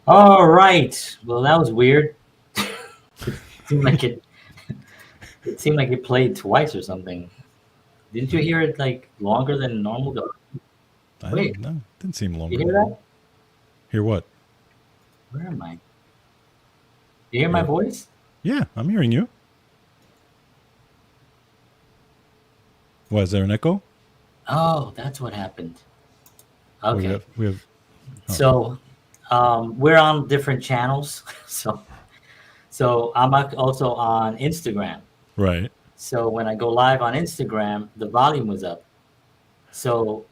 All right. Well, that was weird. It seemed like it seemed like it played twice or something. Didn't you hear it like longer than normal? I Wait, didn't know. Didn't seem you longer hear than that? normal. Hear what? Where am I? You hear my Hear? voice? Yeah, I'm hearing you. What, is there an echo? Oh, that's what happened. Oh, we Okay. have we have. Oh, So, we're on different channels. So I'm also on Instagram. right. So when I go live on Instagram, the volume was up. So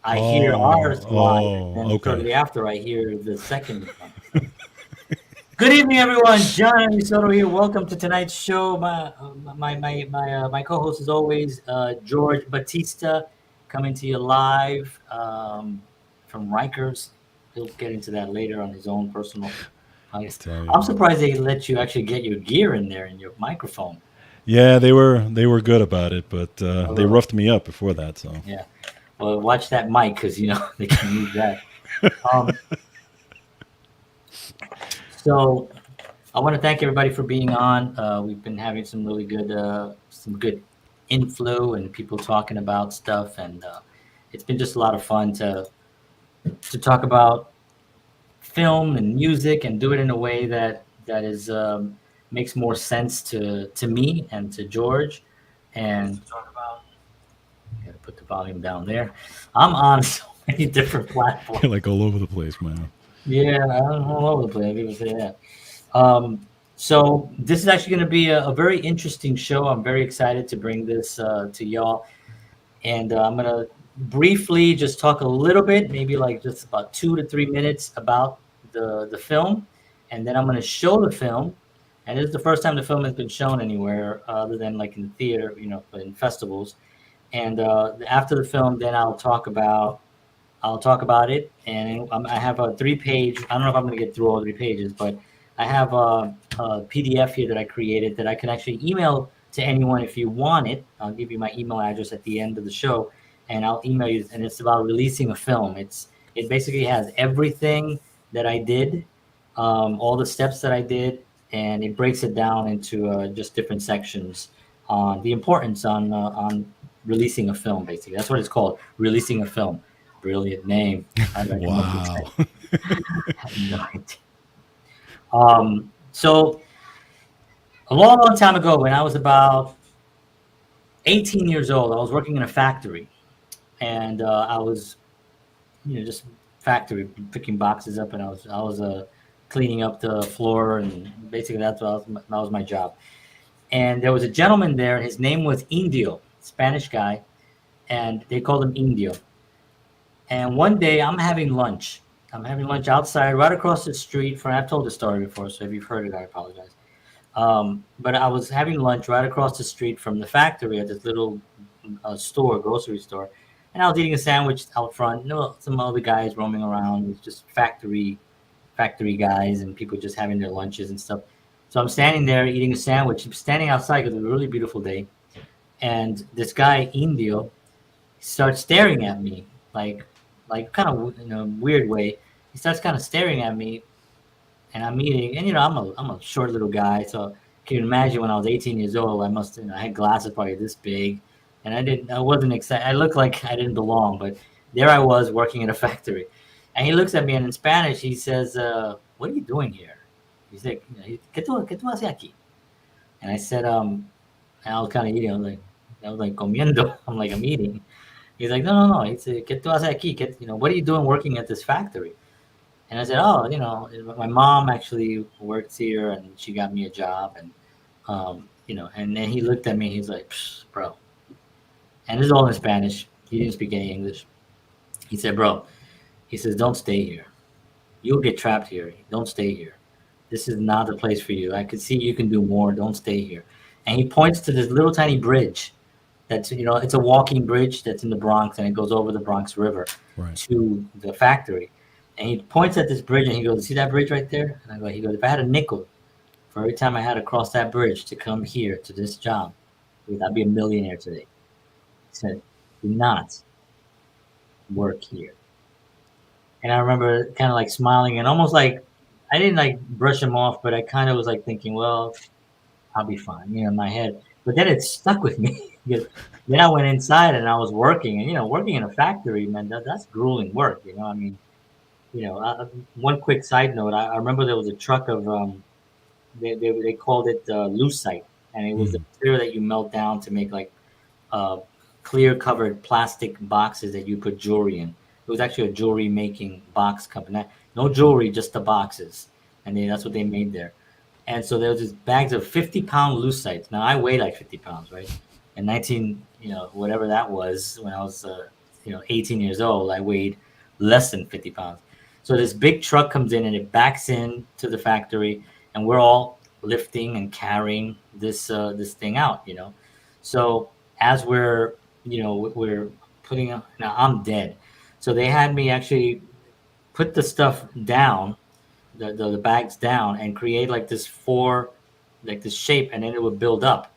I hear ours live, Oh, and okay. shortly after, I hear the second one. So. Good evening, everyone. John Soto here. Welcome to tonight's show. My co-host is always George Batista, coming to you live from Rikers. He'll get into that later on his own personal. Tell you. I'm surprised they let you actually get your gear in there in your microphone. Yeah, they were good about it, but A they little, roughed me up before that. So yeah. Well, watch that mic because they can use that. Um, so I want to thank everybody for being on. We've been having some good inflow and people talking about stuff, and it's been just a lot of fun to talk about film and music and do it in a way that is makes more sense to me and to George. And talk about. I gotta put the volume down there. I'm on so many different platforms. you're like all over the place, man. Yeah, I'm all over the place. People say that. So this is actually going to be a very interesting show. I'm very excited to bring this to y'all, and I'm going to briefly just talk a little bit, maybe like just about 2 to 3 minutes about the film, and then I'm going to show the film. And this is the first time the film has been shown anywhere other than like in the theater, in festivals. And after the film, then I'll talk about it, and I have a 3 page. I don't know if I'm going to get through all 3 pages, but I have a PDF here that I created that I can actually email to anyone if you want it. I'll give you my email address at the end of the show, and I'll email you. And it's about releasing a film. It basically has everything that I did, all the steps that I did, and it breaks it down into just different sections on the importance on releasing a film. Basically, that's what it's called, releasing a film. Brilliant name. How did I come up with Wow. that? I have no idea. So a long, long time ago, when I was about 18 years old, I was working in a factory, and I was, just factory picking boxes up, and I was cleaning up the floor, and basically that was my job. And there was a gentleman there, and his name was Indio, Spanish guy, and they called him Indio. And one day I'm having lunch. I'm having lunch outside, right across the street from. I've told the story before, so if you've heard it, I apologize. But I was having lunch right across the street from the factory at this little store, grocery store, and I was eating a sandwich out front. Some other guys roaming around. It was just factory guys and people just having their lunches and stuff. So I'm standing there eating a sandwich. I'm standing outside because it was a really beautiful day, and this guy Indio starts staring at me like kind of in a weird way. He starts kind of staring at me, and I'm eating. And I'm a short little guy, so can you imagine when I was 18 years old? I had glasses probably this big, and I wasn't excited. I looked like I didn't belong, but there I was working in a factory, and he looks at me and in Spanish he says, "What are you doing here?" He's like, qué tú haces aquí?" And I said, and I was kind of eating. I was like comiendo. I'm like, I'm eating. He's like, no, no, no. He said, ¿qué tú haces aquí? What are you doing working at this factory? And I said, oh, my mom actually works here, and she got me a job, and then he looked at me. He's like, "Psh, bro," and this is all in Spanish. He didn't speak any English. He said, bro, he says, don't stay here. You'll get trapped here. Don't stay here. This is not the place for you. I could see you can do more. Don't stay here." And he points to this little tiny bridge that's, it's a walking bridge that's in the Bronx, and it goes over the Bronx River Right. to the factory. And he points at this bridge and he goes, "See that bridge right there?" And I go, he goes, "If I had a nickel for every time I had to cross that bridge to come here to this job, I'd be a millionaire today." He said, "Do not work here." And I remember kind of like smiling and almost like I didn't like brush him off, but I kind of was like thinking, well, I'll be fine, in my head. But then it stuck with me because then I went inside and I was working, and working in a factory, man, that's grueling work. I mean, one quick side note, I remember there was a truck of they called it lucite, and it was the Mm. material that you melt down to make like uh, clear covered plastic boxes that you put jewelry in. It was actually a jewelry making box company. No jewelry, just the boxes, and that's what they made there. And so there was these bags of 50-pound lucite. Now I weigh like 50 pounds, right? And 19, whatever that was when I was, 18 years old, I weighed less than 50 pounds. So this big truck comes in and it backs in to the factory, and we're all lifting and carrying this thing out. So as we're putting, now I'm dead. So they had me actually put the stuff down, the bags down, and create like this like this shape, and then it would build up,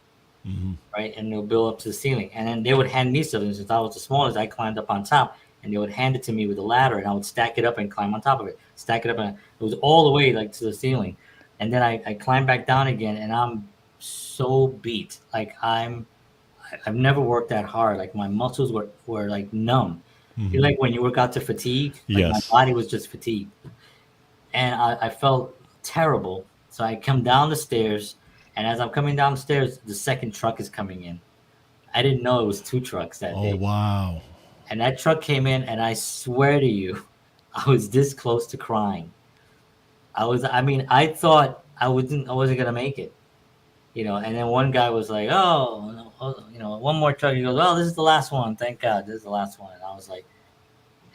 Hmm. right? And it would build up to the ceiling. And then they would hand me stuff. And since I was the smallest, I climbed up on top, and they would hand it to me with a ladder, and I would stack it up and climb on top of it. Stack it up, and it was all the way like to the ceiling. And then I climbed back down again, and I'm so beat. Like I've never worked that hard. Like my muscles were like numb. Feel Hmm. like when you work out to fatigue, like my Yes. body was just fatigued, and I felt terrible. So I come down the stairs, and as I'm coming down the stairs, the second truck is coming in. I didn't know it was two trucks that Oh day. wow. And that truck came in, and I swear to you, I was this close to crying. I mean, I thought I wasn't gonna make it. And then one guy was like, "Oh, no, one more truck." He goes, "Oh, this is the last one. Thank God, this is the last one." And I was like,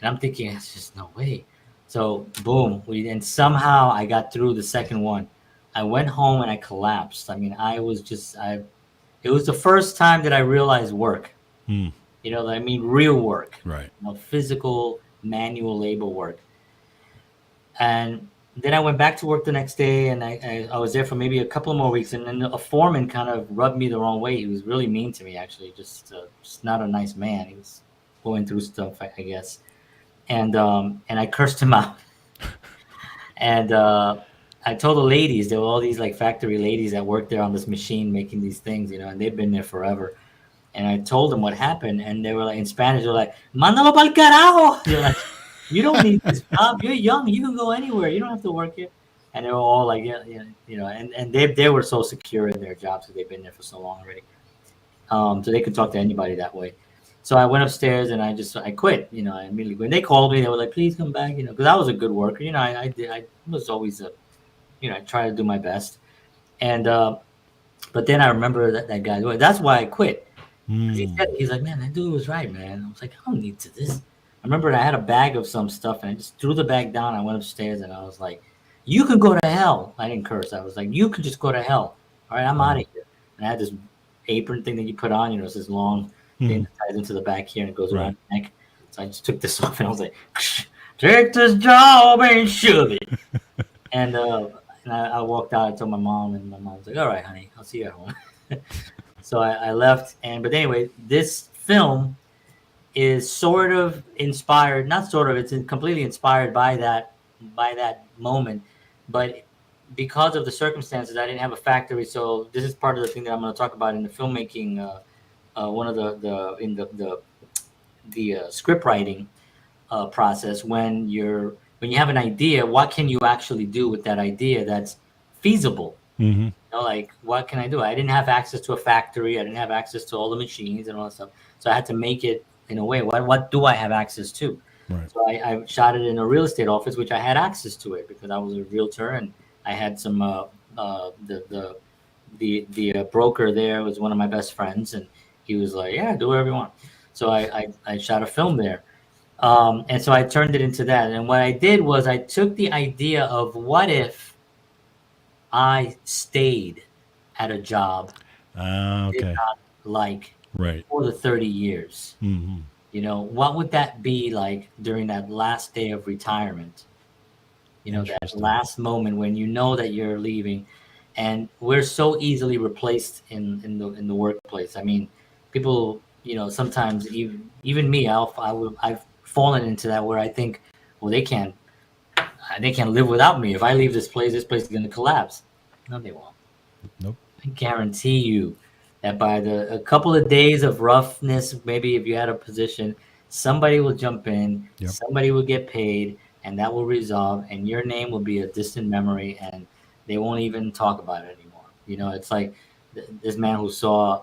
and I'm thinking, it's just no way. So boom, and somehow I got through the second one. I went home and I collapsed. I mean, it was the first time that I realized work. Mm. I mean, real work, Right. physical manual labor work. And then I went back to work the next day, and I was there for maybe a couple of more weeks. And then a foreman kind of rubbed me the wrong way. He was really mean to me, actually, just not a nice man. He was going through stuff, I guess. And I cursed him out. And I told the ladies, there were all these like factory ladies that worked there on this machine making these things, and they've been there forever. And I told them what happened, and they were like, in Spanish, they're like, "Mándalo pa'l carajo." They're like, "You don't need this job. You're young. You can go anywhere. You don't have to work here." And they were all like, "Yeah, yeah," and they were so secure in their jobs because they've been there for so long already. So they could talk to anybody that way. So I went upstairs and I quit. I immediately when they called me, they were like, "Please come back," because I was a good worker. I was always I try to do my best. And but then I remember that guy. That's why I quit. 'Cause Mm. he's like, "Man, that dude was right, man." I was like, "I don't need to this." I remember I had a bag of some stuff, and I just threw the bag down. I went upstairs, and I was like, "You can go to hell." I didn't curse. I was like, "You can just go to hell. All right, I'm out Wow. of here." And I had this apron thing that you put on. It's this long thing Hmm. that ties into the back here and it goes Right. around your neck. So I just took this off, and I was like, "Take this job and shove it." And I walked out. I told my mom, and my mom was like, "All right, honey, I'll see you at home." So I left, but anyway, this film is sort of inspired, not sort of, it's completely inspired by that moment. But because of the circumstances, I didn't have a factory. So this is part of the thing that I'm going to talk about in the filmmaking. One of the in the script writing process, when you have an idea, what can you actually do with that idea that's feasible? Hmm. Like, what can I do? I didn't have access to a factory. I didn't have access to all the machines and all that stuff. So I had to make it in a way. What do I have access to? Right. So I shot it in a real estate office, which I had access to it because I was a realtor, and I had some the broker there was one of my best friends, and he was like, "Yeah, do whatever you want." So I shot a film there. And so I turned it into that. And what I did was I took the idea of what if I stayed at a job Ah, did okay. not like Right. for the 30 years. Hmm. What would that be like during that last day of retirement? That Interesting. last moment when you know that you're leaving, and we're so easily replaced in the workplace. I mean, people, sometimes even me, I've fallen into that where I think, well, they can't live without me. If I leave this place is going to collapse. No, they won't. Nope. I guarantee you that by a couple of days of roughness, maybe if you had a position, somebody will jump in, Yep. somebody will get paid, and that will resolve, and your name will be a distant memory, and they won't even talk about it anymore. It's like this man who saw,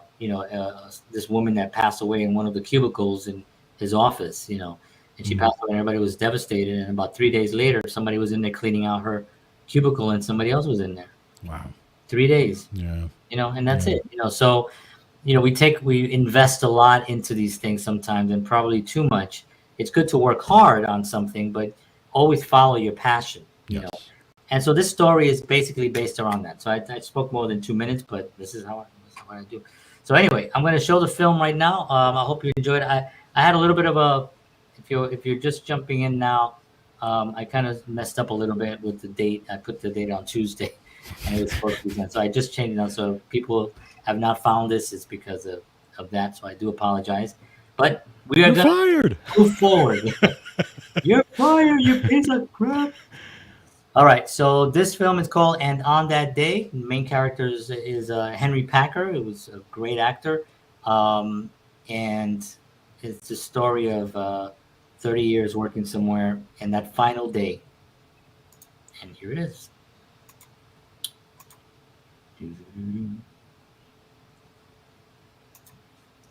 this woman that passed away in one of the cubicles in his office, and she Mhm. passed away, and everybody was devastated, and about 3 days later, somebody was in there cleaning out her cubicle, and somebody else was in there. Wow. 3 days, Yeah. and that's Yeah. it. So, we invest a lot into these things sometimes, and probably too much. It's good to work hard on something, but always follow your passion. Yes. And so this story is basically based around that. So I spoke more than 2 minutes, but this is what I do. So anyway, I'm going to show the film right now. I hope you enjoyed it. I had a little bit of a, if you're just jumping in now, I kind of messed up a little bit with the date. I put the date on Tuesday, and it was supposed to be then. So I just changed it now. So if people have not found this, it's because of that. So I do apologize. But we are You're going to fired. move forward. You're fired, you piece of crap. All right, so this film is called "And on That Day." The main character is Henry Packer. It was a great actor, um, and it's the story of 30 years working somewhere, and that final day. And here it is.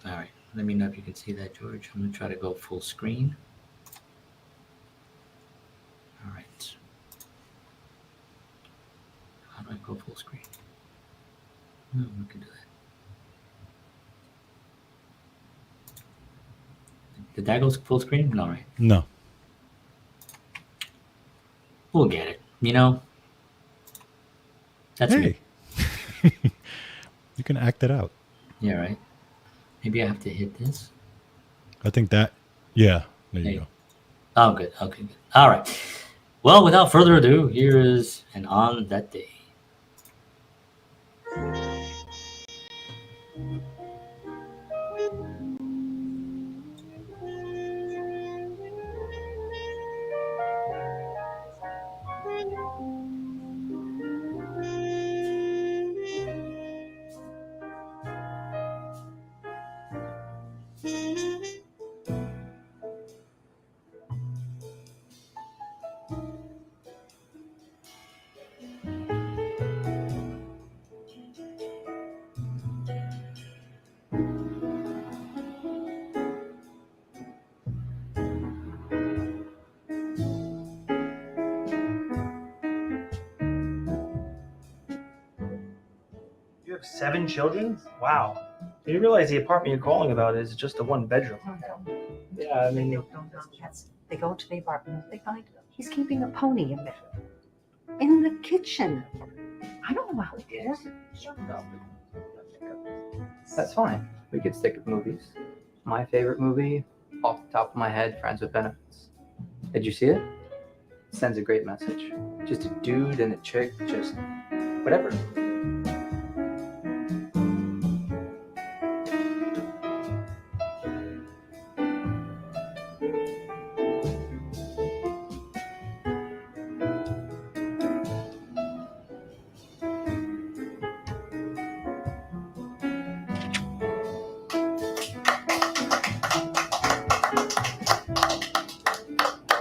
All right, let me know if you can see that, George. I'm gonna try to go full screen. All right, how do I go full screen? No, we can do that. Did that go full screen? No, right? No. We'll get it. That's me. Hey. You can act it out. Yeah, right. Maybe I have to hit this. I think that. Yeah. There you Hey. go. Oh, good. Okay, good. All right. Well, without further ado, here is "And on That Day." You have 7 children? Wow. You do realize the apartment you're calling about is just a one bedroom. Yeah, I mean, They go to the apartment. They find he's keeping a pony in the kitchen. I don't know how he did it. That's fine. We could stick with movies. My favorite movie, off the top of my head, Friends with Benefits. Did you see it? It sends a great message. Just a dude and a chick, just whatever.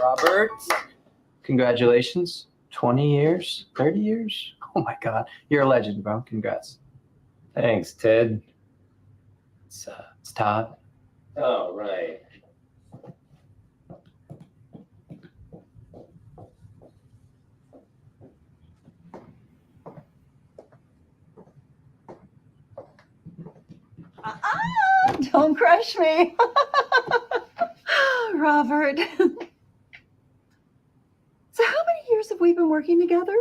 Robert, congratulations. 20 years? 30 years? Oh my God. You're a legend, bro. Congrats. Thanks, Ted. It's Todd. Oh, right. Don't crush me. Robert. So how many years have we been working together?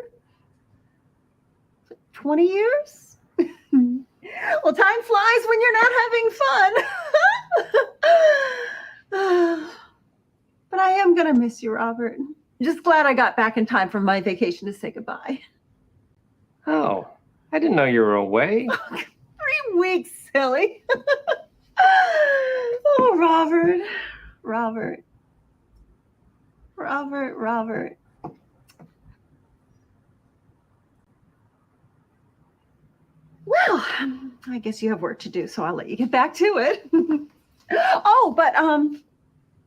20 years? Well, time flies when you're not having fun. But I am going to miss you, Robert. Just glad I got back in time for my vacation to say goodbye. Oh, I didn't know you were away. 3 weeks, silly. Oh, Robert. Robert. Well, I guess you have work to do, so I'll let you get back to it. Oh, but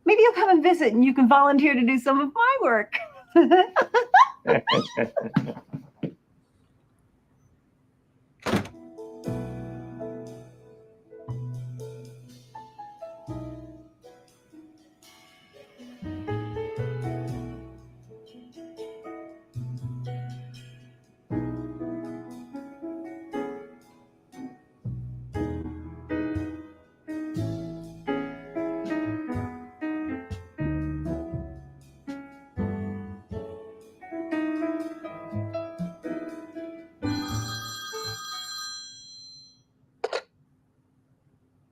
maybe you'll come and visit and you can volunteer to do some of my work.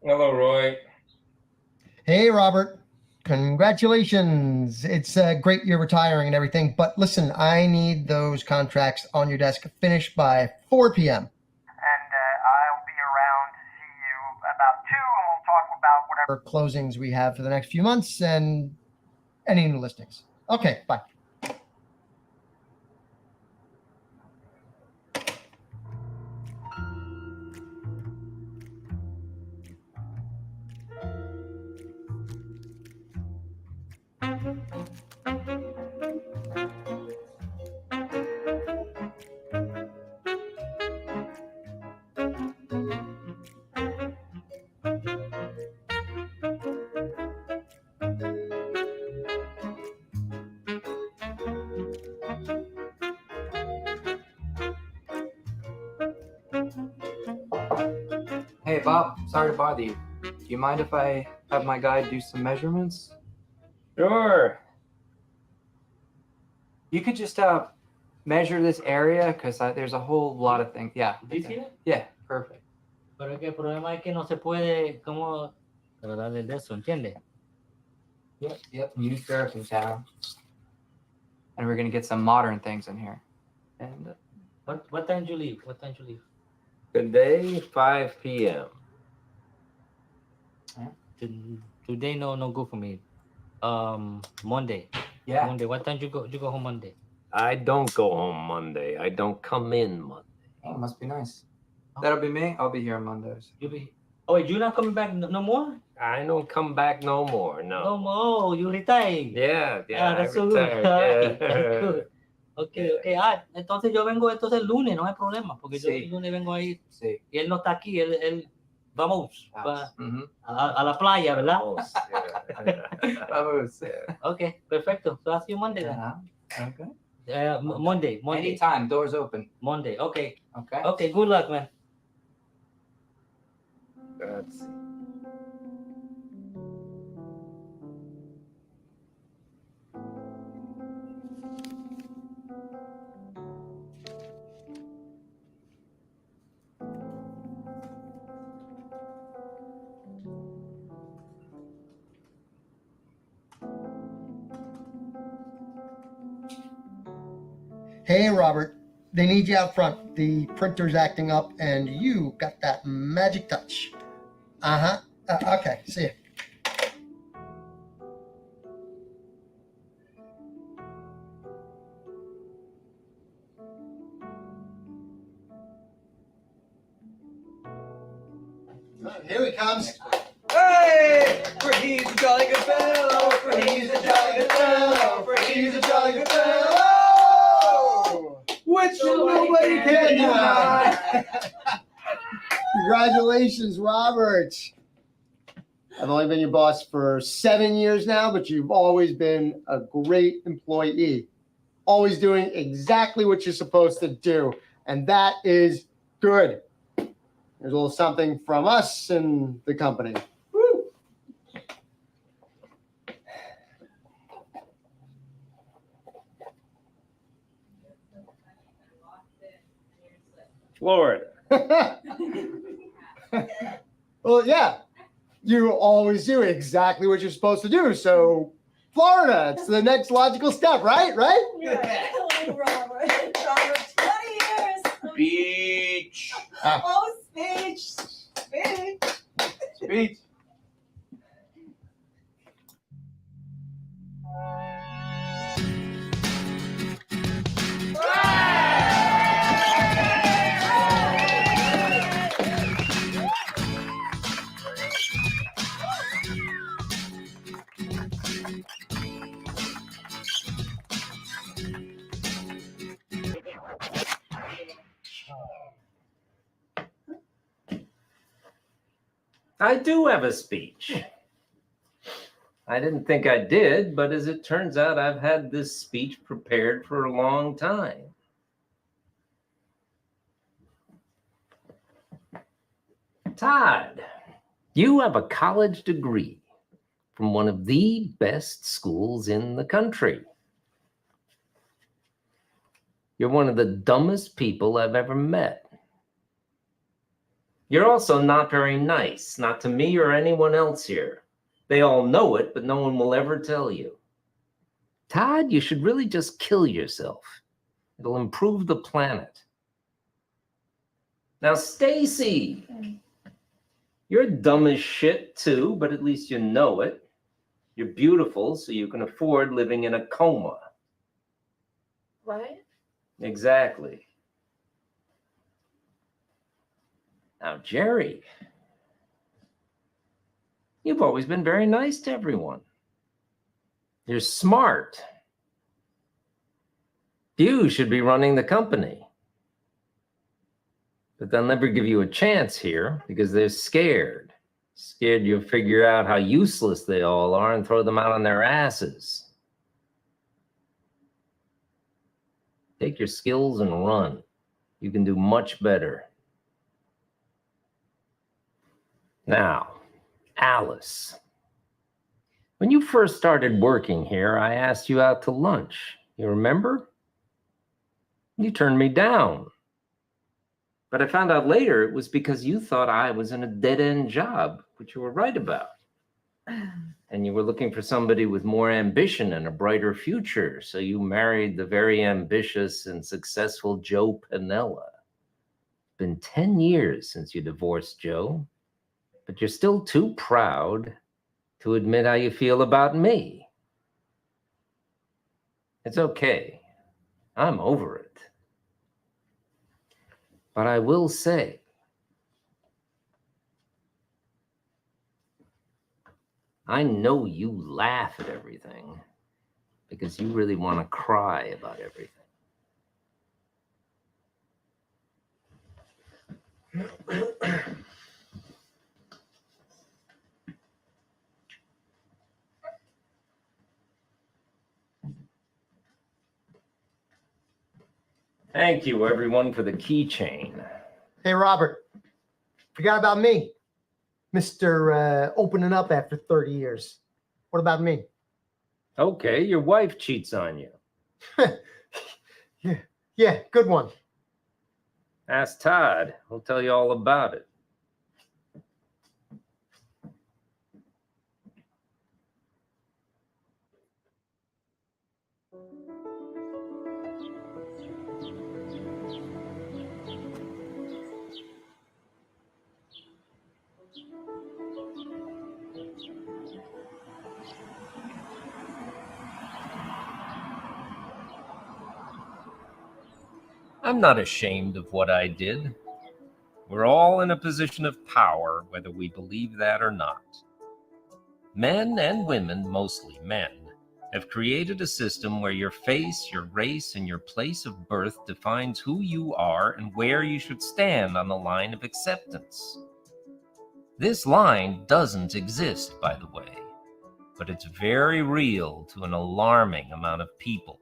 Hello, Roy. Hey, Robert. Congratulations. It's great you're retiring and everything. But listen, I need those contracts on your desk finished by 4 p.m. And I'll be around to see you about 2, and we'll talk about whatever. Closings we have for the next few months and any new listings. Okay, bye. Hey, Bob, sorry to bother you. Do you mind if I have my guy do some measurements? Sure. You could just measure this area because there's a whole lot of things. Yeah. Do you see that? Yeah, perfect. Pero es que el problema es que no se puede, ¿cómo tratar de eso? ¿Entiendes? Yep. Use therapy town. And we're gonna get some modern things in here. And What time do you leave? Good day, 5 p.m. Today no good for me. Monday. yeah. Monday. What time you go home Monday? I don't go home Monday. I don't come in Monday. Oh, must be nice. That'll be me. I'll be here on Mondays. You be. Oh wait, you're not coming back no more? I don't come back no more. No No. more. You retired. Yeah. That's I so good. retired. That's good. Okay. Entonces yo vengo entonces el lunes, no hay problema, porque yo Sí. el lunes vengo ahí Sí. y él no está aquí, él vamos Mm-hmm. a la playa, ¿verdad? Vamos, yeah. Vamos. Okay, perfecto. So I'll see you Monday then. Okay. Monday. Anytime. Doors open. Monday. Okay. Okay. Okay, good luck, man. Let's see. Hey, Robert. They need you out front. The printer's acting up and you got that magic touch. Uh-huh. Okay, see ya. Here he comes. Hey, for he's a jolly good fellow, for he's a jolly good fellow, for he's a jolly good fellow, which nobody can deny. Congratulations, Robert. I've only been your boss for 7 years now, but you've always been a great employee. Always doing exactly what you're supposed to do. And that is good. There's a little something from us and the company. Woo. Florida. Well, yeah, you always do exactly what you're supposed to do. So, Florida, it's the next logical step, right? Right? Yeah. Robert, 20 years. Beach. Oh, speech. Speech. Speech. I do have a speech. I didn't think I did, but as it turns out, I've had this speech prepared for a long time. Todd, you have a college degree from one of the best schools in the country. You're one of the dumbest people I've ever met. You're also not very nice, not to me or anyone else here. They all know it, but no one will ever tell you. Todd, you should really just kill yourself. It'll improve the planet. Now, Stacy, you're dumb as shit too, but at least you know it. You're beautiful, so you can afford living in a coma. What? Exactly. Now, Jerry, you've always been very nice to everyone. You're smart. You should be running the company. But they'll never give you a chance here because they're scared. Scared you'll figure out how useless they all are and throw them out on their asses. Take your skills and run. You can do much better. Now, Alice, when you first started working here, I asked you out to lunch. You remember? You turned me down. But I found out later it was because you thought I was in a dead-end job, which you were right about. And you were looking for somebody with more ambition and a brighter future, so you married the very ambitious and successful Joe Pinella. It's been 10 years since you divorced Joe, but you're still too proud to admit how you feel about me. It's okay. I'm over it. But I will say, I know you laugh at everything because you really want to cry about everything. Thank you, everyone, for the keychain. Hey, Robert, forgot about me. Mr. Opening up after 30 years. What about me? Okay, your wife cheats on you. Yeah, good one. Ask Todd. He'll tell you all about it. I'm not ashamed of what I did. We're all in a position of power, whether we believe that or not. Men and women, mostly men, have created a system where your face, your race, and your place of birth defines who you are and where you should stand on the line of acceptance. This line doesn't exist, by the way, but it's very real to an alarming amount of people.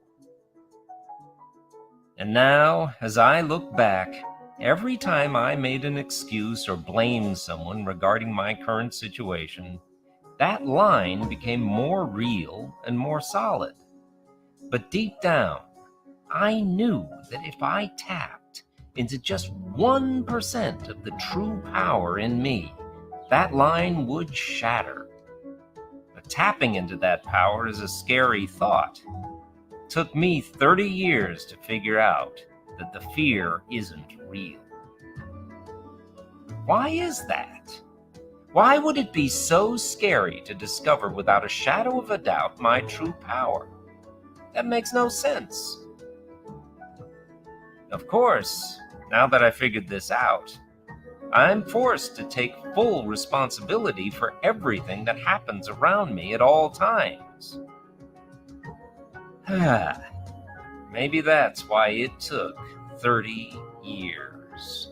And now, as I look back, every time I made an excuse or blamed someone regarding my current situation, that line became more real and more solid. But deep down, I knew that if I tapped into just 1% of the true power in me, that line would shatter. But tapping into that power is a scary thought. It took me 30 years to figure out that the fear isn't real. Why is that? Why would it be so scary to discover without a shadow of a doubt my true power? That makes no sense. Of course, now that I figured this out, I'm forced to take full responsibility for everything that happens around me at all times. Maybe that's why it took 30 years.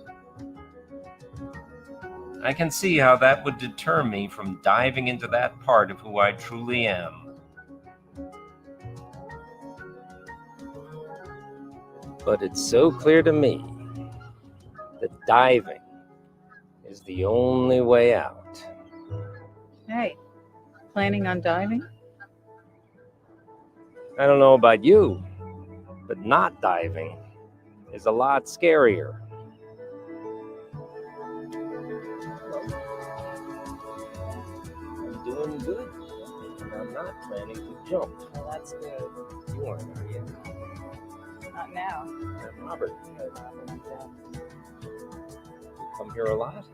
I can see how that would deter me from diving into that part of who I truly am. But it's so clear to me that diving is the only way out. Hey, planning on diving? I don't know about you, but not diving is a lot scarier. I'm doing good, and I'm not planning to jump. Well, that's good. You aren't, are you? Not now. I'm Robert. You come here a lot?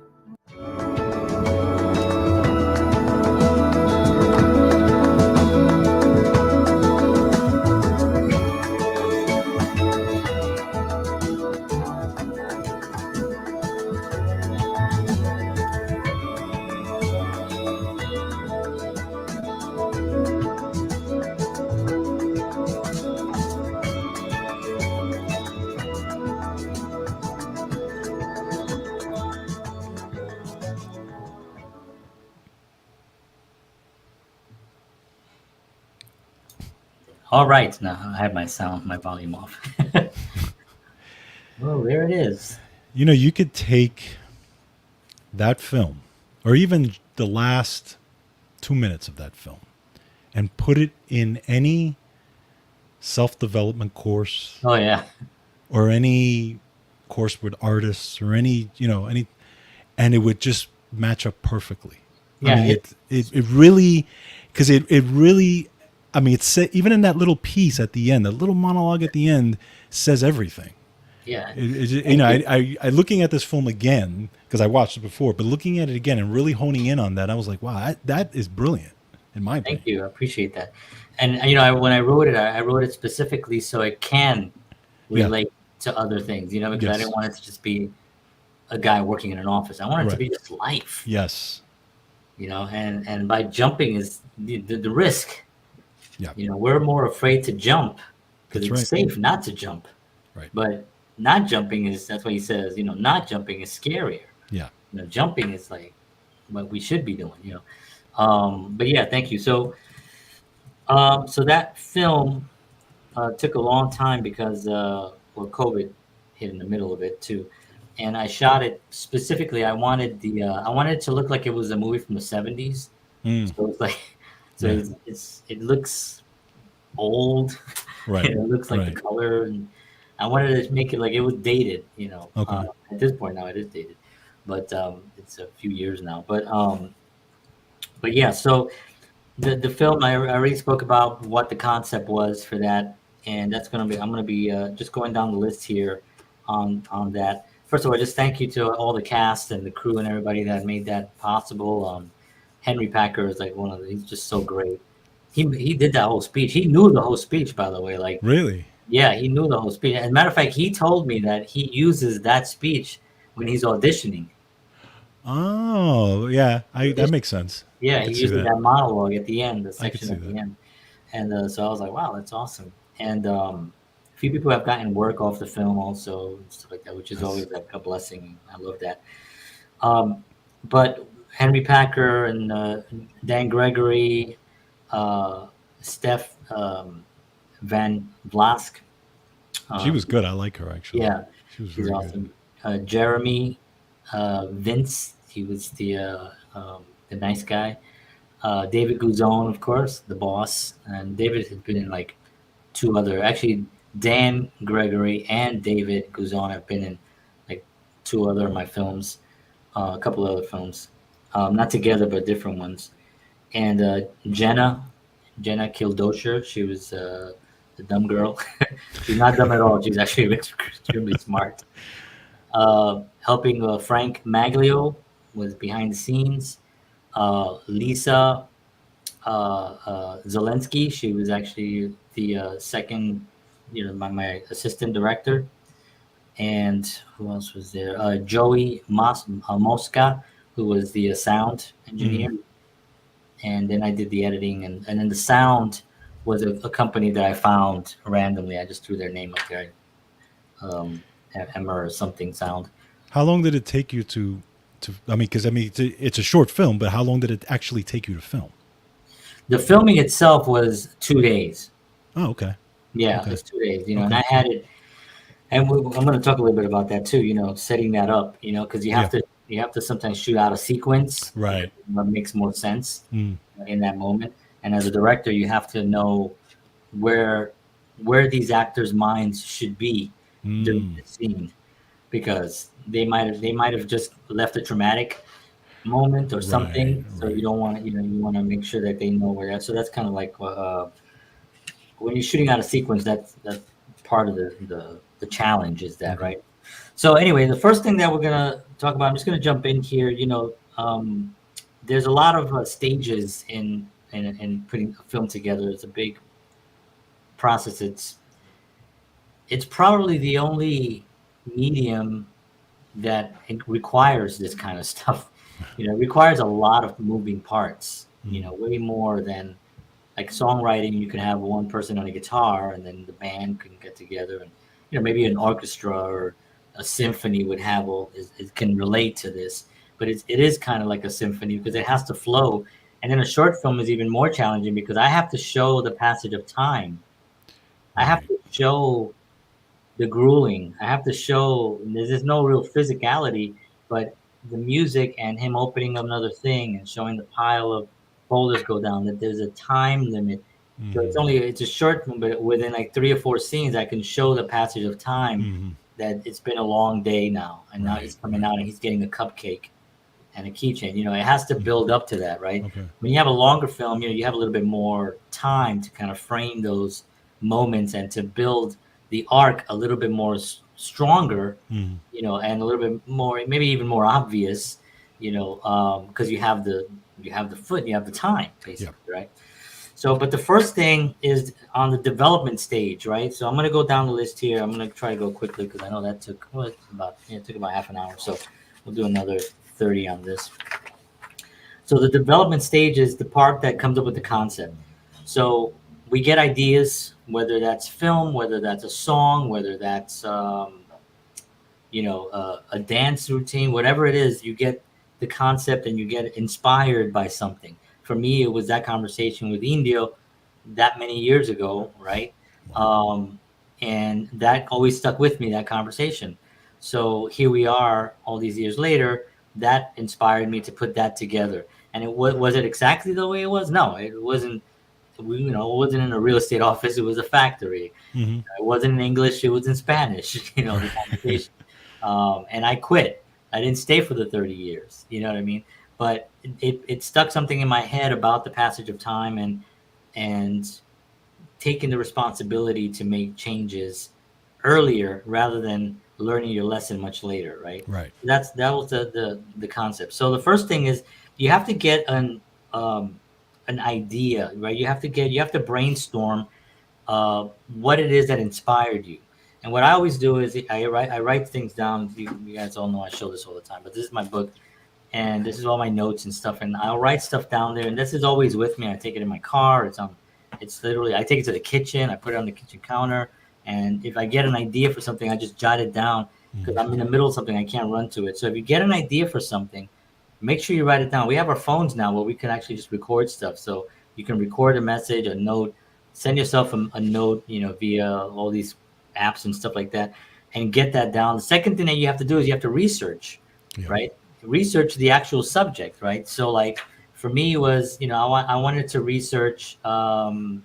All right, now I have my volume off. Oh, there it is. You know, you could take that film, or even the last 2 minutes of that film, and put it in any self-development course. Oh yeah. Or any course with artists, or any, and it would just match up perfectly. Yeah, I mean, it really, because it really, I mean, it's even in that little piece at the end, that little monologue at the end says everything. Yeah. I looking at this film again, because I watched it before, but looking at it again and really honing in on that, I was like, wow, that is brilliant, in my opinion. Thank you. I appreciate that. And, when I wrote it specifically so it can relate to other things, because I didn't want it to just be a guy working in an office. I wanted it to be just life. Yes. And by jumping is the risk. Yeah. We're more afraid to jump because it's safe not to jump. Right. But not jumping that's what he says, not jumping is scarier. Yeah. Jumping is like what we should be doing, But yeah, thank you. So that film took a long time because COVID hit in the middle of it too. And I shot it specifically. I wanted it to look like it was a movie from the 70s. So it's like, it looks old. Right. It looks like the color, and I wanted to make it like it was dated. Okay. At this point now it is dated, but it's a few years now. But yeah. So the film I already spoke about what the concept was for that, and I'm gonna be just going down the list here on that. First of all, just thank you to all the cast and the crew and everybody that made that possible. Henry Packer is like he's just so great. He did that whole speech. He knew the whole speech, by the way. Like, really? Yeah, he knew the whole speech. As a matter of fact, he told me that he uses that speech when he's auditioning. Oh, yeah. That makes sense. Yeah, he uses that monologue at the end, the section at the end. And so I was like, wow, that's awesome. And a few people have gotten work off the film also, and stuff like that, which is always like a blessing. I love that. But Henry Packer and Dan Gregory, Steph Van Vlask. She was good. I like her, actually. Yeah, she's very awesome. Jeremy, Vince, he was the nice guy. David Guzon, of course, the boss. And David has been in like two other, actually Dan Gregory and David Guzon have been in two other of my films, a couple other films, not together but different ones. And Jenna Kildosher, she was the dumb girl. She's not dumb at all. She's actually extremely smart. Helping Frank Maglio was behind the scenes. Lisa Zelensky, she was actually the second, my assistant director. And who else was there? Joey Mosca, who was the sound engineer. And then I did the editing, and then the sound was a company that I found randomly. I just threw their name up there, Emma or something sound. How long did it take you to? I mean, because it's a short film, but how long did it actually take you to film? The filming itself was 2 days. Oh, okay. Yeah, Okay. it's 2 days. Okay. And I had it, and I'm going to talk a little bit about that too. Setting that up. Because you have to sometimes shoot out a sequence. Right. What makes more sense Mm. in that moment. And as a director, you have to know where these actors' minds should be during the scene, because they might have just left a traumatic moment or something. So right. you don't want to, you want to make sure that they know where that. So that's kind of like when you're shooting out a sequence, that's part of the challenge is that, right? So anyway, the first thing that we're gonna talk about, I'm just gonna jump in here. There's a lot of stages in putting a film together. It's a big process. It's probably the only medium that it requires this kind of stuff. It requires a lot of moving parts. Way more than like songwriting. You can have one person on a guitar, and then the band can get together, and maybe an orchestra or a symphony would have it can relate to this. But it is kind of like a symphony because it has to flow. And then a short film is even more challenging because I have to show the passage of time. I have to show the grueling. I have to show there's no real physicality, but the music and him opening up another thing and showing the pile of folders go down, that there's a time limit. So it's a short film, but within like 3 or 4 scenes, I can show the passage of time that it's been a long day now. And now he's coming out and he's getting a cupcake and a keychain. It has to build up to that, right? Okay. When you have a longer film, you have a little bit more time to kind of frame those moments and to build the arc a little bit more stronger, and a little bit more, maybe even more obvious, because you have the foot, and you have the time, basically, right? So, but the first thing is on the development stage, right? So I'm going to go down the list here. I'm going to try to go quickly because I know that took about half an hour. So we'll do another 30 on this. So the development stage is the part that comes up with the concept. So we get ideas, whether that's film, whether that's a song, whether that's a dance routine, whatever it is, you get the concept and you get inspired by something. For me, it was that conversation with Indio that many years ago, right? And that always stuck with me, that conversation. So here we are all these years later, that inspired me to put that together. And was it exactly the way it was? No, it wasn't. It wasn't in a real estate office. It was a factory. It wasn't in English. It was in Spanish. The conversation. And I quit. I didn't stay for the 30 years. You know what I mean? But it stuck something in my head about the passage of time and taking the responsibility to make changes earlier rather than learning your lesson much later. Right. Right. That was the concept. So the first thing is you have to get an idea, right? You have to brainstorm what it is that inspired you. And what I always do is I write things down. You guys all know I show this all the time, but this is my book, and this is all my notes and stuff. And I'll write stuff down there, and this is always with me. I take it in my car. It's literally, I take it to the kitchen. I put it on the kitchen counter, and if I get an idea for something, I just jot it down because I'm in the middle of something. I can't run to it. So if you get an idea for something, make sure you write it down. We have our phones now where we can actually just record stuff. So you can record a message, a note, send yourself a note, via all these apps and stuff like that, and get that down. The second thing that you have to do is you have to research, right? Research the actual subject, right? So like for me was, I wanted to research, the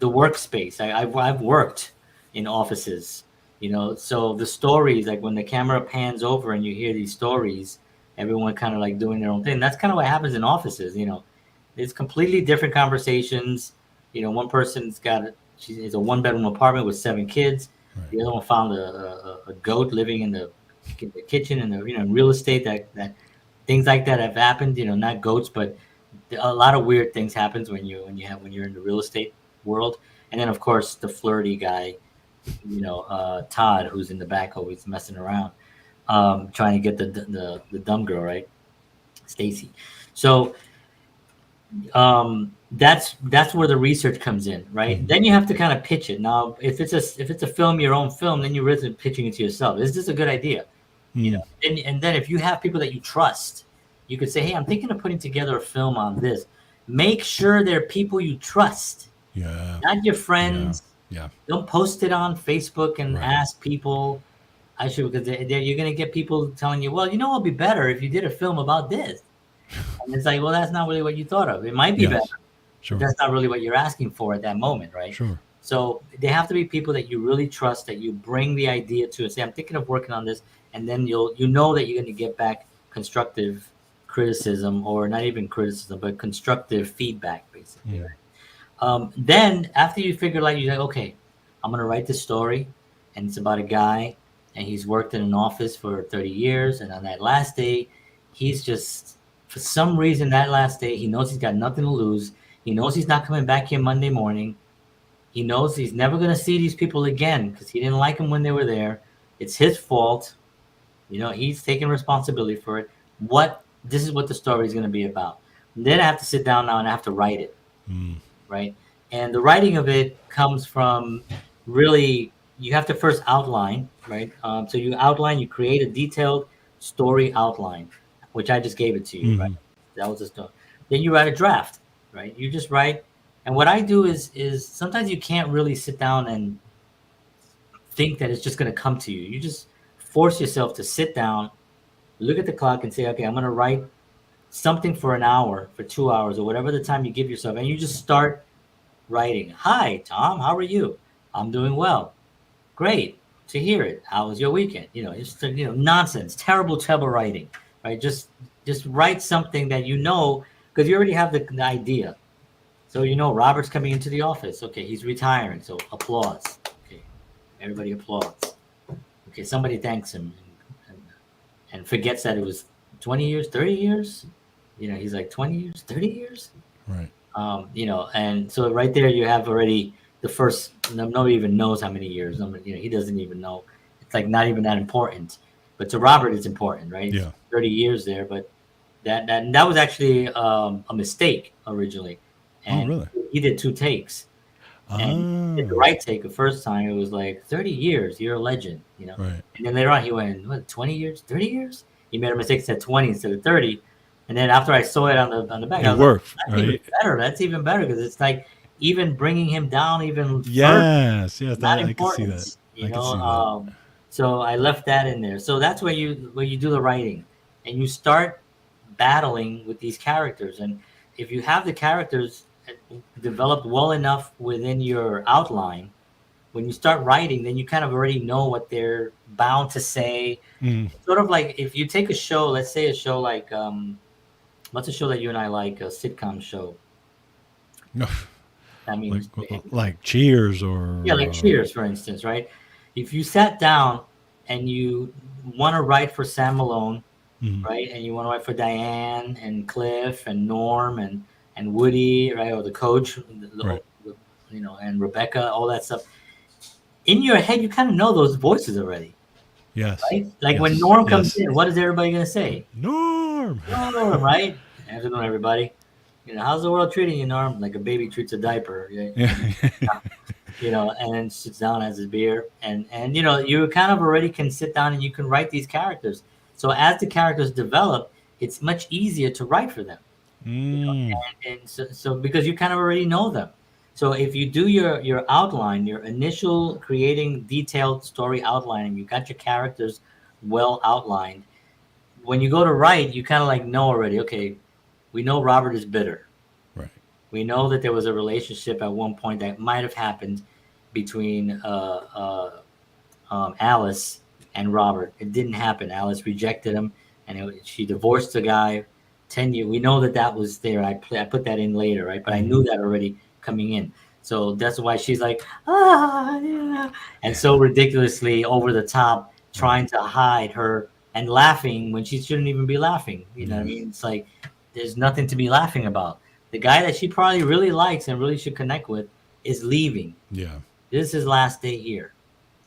workspace. I've worked in offices, So the stories, like when the camera pans over and you hear these stories, everyone kind of like doing their own thing. That's kind of what happens in offices. It's completely different conversations. One person's it's a one-bedroom apartment with 7 kids. Right. The other one found a goat living in the kitchen, and in real estate, that things like that have happened. Not goats, but a lot of weird things happens when you're in the real estate world. And then of course the flirty guy, Todd, who's in the back always messing around, trying to get the dumb girl, right, Stacy. So that's where the research comes in, right? Then you have to kind of pitch it. Now, if it's a film, your own film, then you're really pitching it to yourself. Is this a good idea? And then if you have people that you trust, you could say, hey, I'm thinking of putting together a film on this. Make sure they're people you trust, not your friends. Yeah. Don't post it on Facebook and ask people. Because you're going to get people telling you, well, it'd be better if you did a film about this. And it's like, well, that's not really what you thought of. It might be better, Sure. but that's not really what you're asking for at that moment, right? Sure. So they have to be people that you really trust, that you bring the idea to and say, I'm thinking of working on this. And then you know that you're going to get back constructive criticism, or not even criticism, but constructive feedback, basically. Right? Then after you figure out, you're like, okay, I'm going to write this story, and it's about a guy, and he's worked in an office for 30 years. And on that last day, he's just, for some reason, that last day, he knows he's got nothing to lose. He knows he's not coming back here Monday morning. He knows he's never going to see these people again because he didn't like them when they were there. It's his fault. He's taking responsibility for it. This is what the story is going to be about. And then I have to sit down now and I have to write it, right? And the writing of it comes from really, you have to first outline, right? So you create a detailed story outline, which I just gave it to you, right? That was the story. Then you write a draft, right? You just write. And what I do is sometimes you can't really sit down and think that it's just going to come to you. You just force yourself to sit down, look at the clock and say, okay, I'm going to write something for an hour, for 2 hours, or whatever the time you give yourself. And you just start writing. Hi, Tom, how are you? I'm doing well. Great to hear it. How was your weekend? Just nonsense, terrible writing, right? Just write something that because you already have the idea. So Robert's coming into the office. Okay, he's retiring. So applause. Okay, everybody applauds. Okay, somebody thanks him and forgets that it was 20 years, 30 years. He's like 20 years, 30 years. Right. And so right there you have already the first. Nobody even knows how many years. He doesn't even know. It's like not even that important. But to Robert, it's important, right? Yeah. 30 years there, but that was actually a mistake originally. And really? He did 2 takes. And he did the right take the first time. It was like 30 years. You're a legend, Right. And then later on, he went, 20 years, 30 years? He made a mistake, said 20 instead of 30. And then after I saw it on the back, I was worked, like, right? That's even better because it's like even bringing him down even further. Yes, Not I can important, see that. So I left that in there. So that's where you do the writing, and you start battling with these characters. And if you have the characters developed well enough within your outline, when you start writing, then you kind of already know what they're bound to say. Sort of like if you take a show, let's say a show like what's a show that you and I like, a sitcom show? I mean, like Cheers or like Cheers, for instance, right? If you sat down and you want to write for Sam Malone, right, and you want to write for Diane and Cliff and Norm and Woody, right, or the coach, Right. And Rebecca, all that stuff. In your head, you kind of know those voices already. Yes. Right? Like Yes. when Norm comes Yes. in, what is everybody going to say? Norm. Norm, right? Afternoon, everybody. How's the world treating you, Norm? Like a baby treats a diaper. Yeah. And then sits down, has his beer. And you kind of already can sit down and you can write these characters. So as the characters develop, it's much easier to write for them. And so because you kind of already know them. So if you do your outline, your initial creating detailed story outline, and you got your characters well outlined, when you go to write, you kind of like know already, okay, we know Robert is bitter. Right. We know that there was a relationship at one point that might have happened between Alice and Robert. It didn't happen. Alice rejected him, and she divorced the guy. 10 years. We know that that was there. I put that in later, right? But I knew that already coming in. So that's why she's like, yeah, and so ridiculously over the top, trying to hide her and laughing when she shouldn't even be laughing. You know what I mean? It's like there's nothing to be laughing about. The guy that she probably really likes and really should connect with is leaving. Yeah. This is his last day here,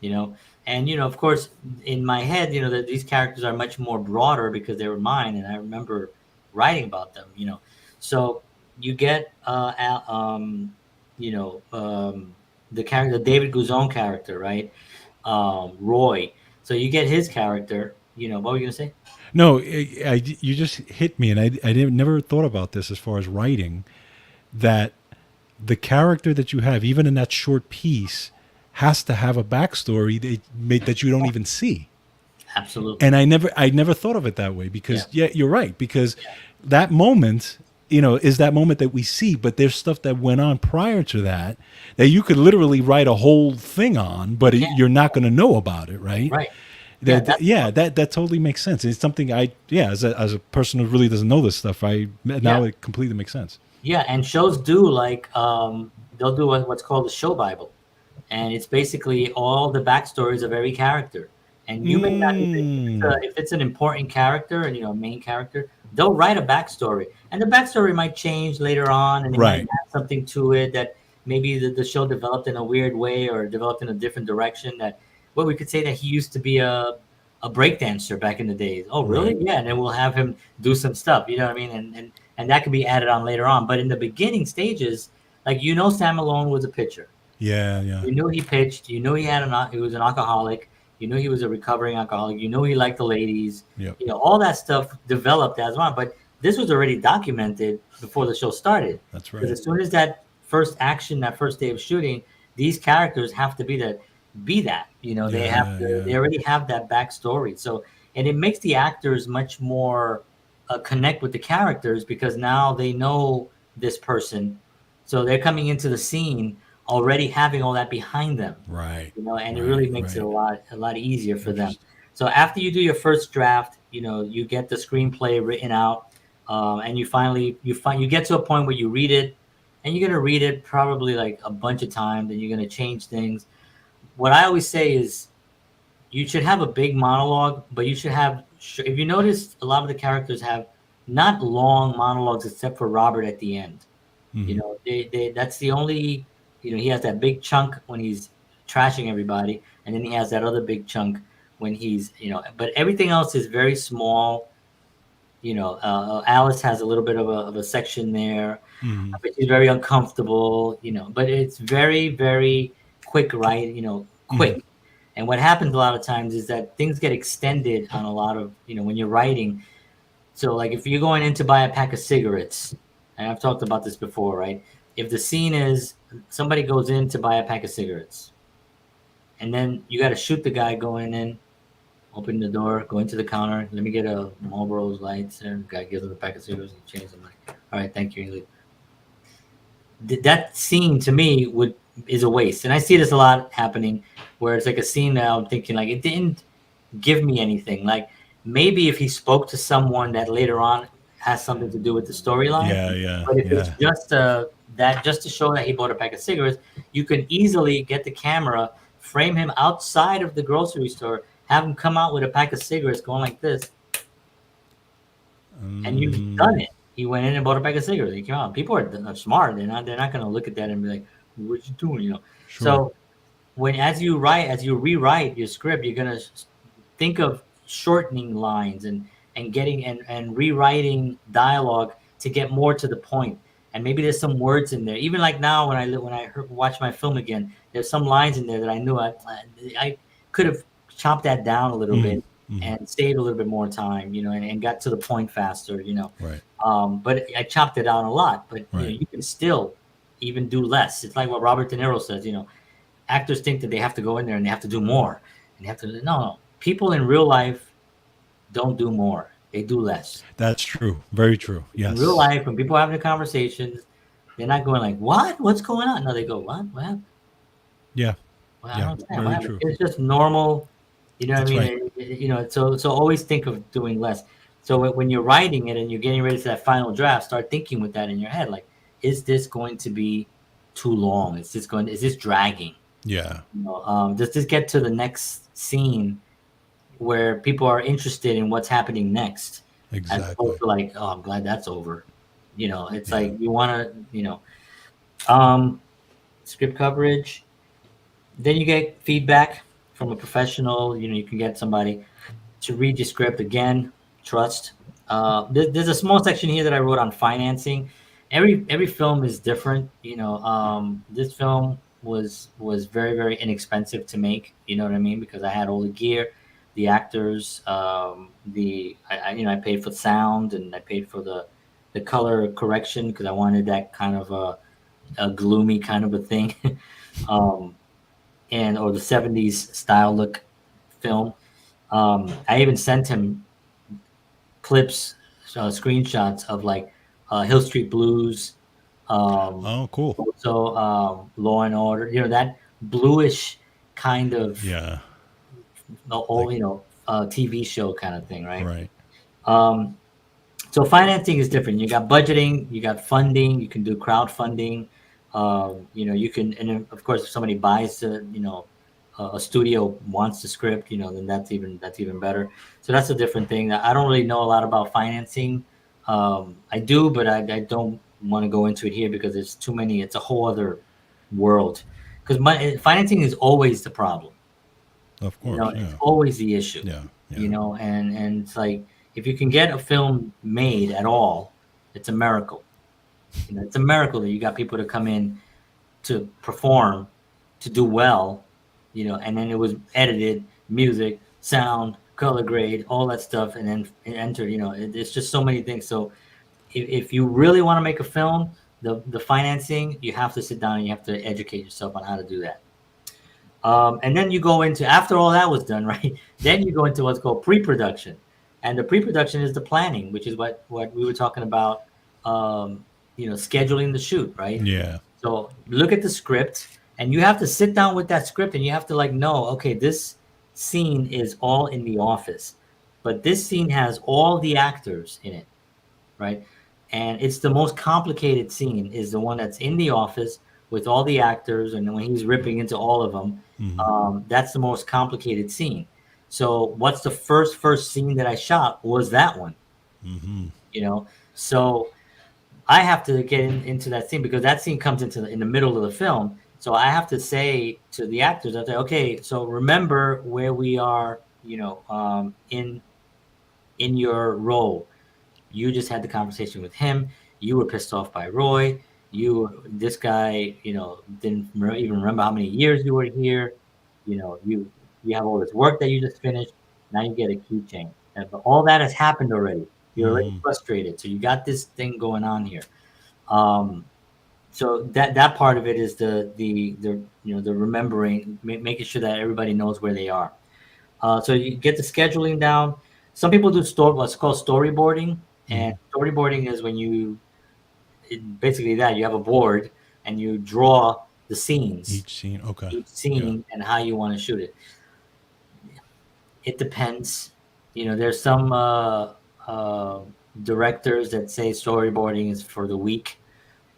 you know. And of course, in my head, that these characters are much more broader because they were mine, and I remember writing about them. So you get, the character, the David Guzon character, right? Roy. So you get his character. What were you gonna say? No, you just hit me, and I never thought about this as far as writing, that the character that you have, even in that short piece, has to have a backstory that you don't even see. Absolutely. And I never thought of it that way because you're right, because that moment, is that moment that we see, but there's stuff that went on prior to that you could literally write a whole thing on, but you're not going to know about it, right? Right. That totally makes sense. It's something as a person who really doesn't know this stuff, it completely makes sense. Yeah, and shows do they'll do what's called the show Bible, and it's basically all the backstories of every character. And you may not even, if it's an important character and a main character, they'll write a backstory, and the backstory might change later on, and they might add something to it that maybe the show developed in a weird way or developed in a different direction. We could say that he used to be a breakdancer back in the days. Oh, really? Yeah, and then we'll have him do some stuff. You know what I mean? And that could be added on later on. But in the beginning stages, like Sam Malone was a pitcher. Yeah. You knew he pitched. You knew he was an alcoholic. You knew he was a recovering alcoholic. You knew he liked the ladies. Yep. All that stuff developed as one. But this was already documented before the show started. That's right. Because as soon as that first action, that first day of shooting, these characters have to be that. They have to. They already have that backstory. So, and it makes the actors much more connect with the characters because now they know this person, so they're coming into the scene already having all that behind them. Right. And it really makes it a lot easier for them. So after you do your first draft, you get the screenplay written out, and you get to a point where you read it, and you're gonna read it probably like a bunch of times, and you're gonna change things. What I always say is you should have a big monologue, but you should have, if you notice, a lot of the characters have not long monologues except for Robert at the end. Mm-hmm. That's the only, he has that big chunk when he's trashing everybody, and then he has that other big chunk when he's, but everything else is very small. Alice has a little bit of a section there, but she's very uncomfortable, but it's very, very quick, right? Quick. Mm-hmm. And what happens a lot of times is that things get extended on a lot of, when you're writing. So like if you're going in to buy a pack of cigarettes, and I've talked about this before, right? If the scene is somebody goes in to buy a pack of cigarettes, and then you got to shoot the guy going in, open the door, go into the counter, let me get a Marlboro's lights, and the guy gives him a pack of cigarettes and changes them. Like, all right, thank you. That scene to me is a waste. And I see this a lot happening where it's like a scene that I'm thinking like it didn't give me anything. Like maybe if he spoke to someone that later on has something to do with the storyline. Yeah. But if it's just to show that he bought a pack of cigarettes, you can easily get the camera, frame him outside of the grocery store, have him come out with a pack of cigarettes going like this. And you've done it. He went in and bought a pack of cigarettes. He came out. People are smart. They're not going to look at that and be like, "What you doing?" Sure. So as you rewrite your script, you're going to think of shortening lines and getting and rewriting dialogue to get more to the point. And maybe there's some words in there. Even like now, when I watch my film again, there's some lines in there that I knew I could have chopped that down a little bit. And saved a little bit more time, and got to the point faster, Right. But I chopped it down a lot. But you can still even do less. It's like what Robert De Niro says. Actors think that they have to go in there and they have to do more, and they have to. No, people in real life don't do more; they do less. That's true. Very true. Yes. In real life, when people are having conversations, they're not going like, "What? What's going on?" No, they go, "What? What happened?" Yeah. Well, I Yeah, don't understand very what happened. true. It's just normal, you know what I That's mean? right. You know, so always think of doing less. So when you're writing it and you're getting ready for that final draft, start thinking with that in your head, like, is this going to be too long? Is this dragging? Yeah, You know, does this get to the next scene where people are interested in what's happening next, as exactly. opposed to like, oh, I'm glad that's over. You know, it's Yeah. like you want to, um, script coverage. Then you get feedback from a professional. You know, you can get somebody to read your script again. Trust. There's a small section here that I wrote on financing. Every film is different. You know, this film was very inexpensive to make. You know what I mean? Because I had all the gear, the actors, I paid for sound and I paid for the color correction because I wanted that kind of a gloomy kind of a thing. um, and or the 70s style look film. I even sent him clips, screenshots of like Hill Street Blues, Oh, cool. also Law and Order. You know that bluish kind of Yeah. all TV show kind of thing, right? Right. Um, so financing is different. You got budgeting, you got funding. You can do crowdfunding. You can, and then, of course, if somebody buys a studio wants the script, then that's even better. So that's a different thing. I don't really know a lot about financing. I do, but I don't want to go into it here because there's too many. It's a whole other world. Because financing is always the problem. Of course. It's Yeah. always the issue. Yeah. Yeah. And it's like if you can get a film made at all, it's a miracle. It's a miracle that you got people to come in to perform, to do well, and then it was edited, music, sound, color grade, all that stuff, and then entered. It's just so many things. So if you really want to make a film, the financing, you have to sit down and you have to educate yourself on how to do that. And then you go into, after all that was done, right? Then you go into what's called pre-production, and the pre-production is the planning, which is what we were talking about. Scheduling the shoot, right? Yeah. So look at the script, and you have to sit down with that script, and you have to know, okay, this scene is all in the office, but this scene has all the actors in it, right? And it's the most complicated scene is the one that's in the office with all the actors, and when he's ripping into all of them, that's the most complicated scene. So what's the first scene that I shot was that one, so I have to get into that scene because that scene comes in the middle of the film. So I have to say to the actors, I say, okay, so remember where we are, in your role. You just had the conversation with him. You were pissed off by Roy. This guy, didn't even remember how many years you were here. You have all this work that you just finished. Now you get a keychain. But all that has happened already. You're already frustrated. So you got this thing going on here. So that part of it is the remembering, making sure that everybody knows where they are. So you get the scheduling down. Some people do what's called storyboarding, and storyboarding is when basically that you have a board and you draw the scenes, Each scene. Okay. each scene, and how you want to shoot it. It depends. There's some directors that say storyboarding is for the weak,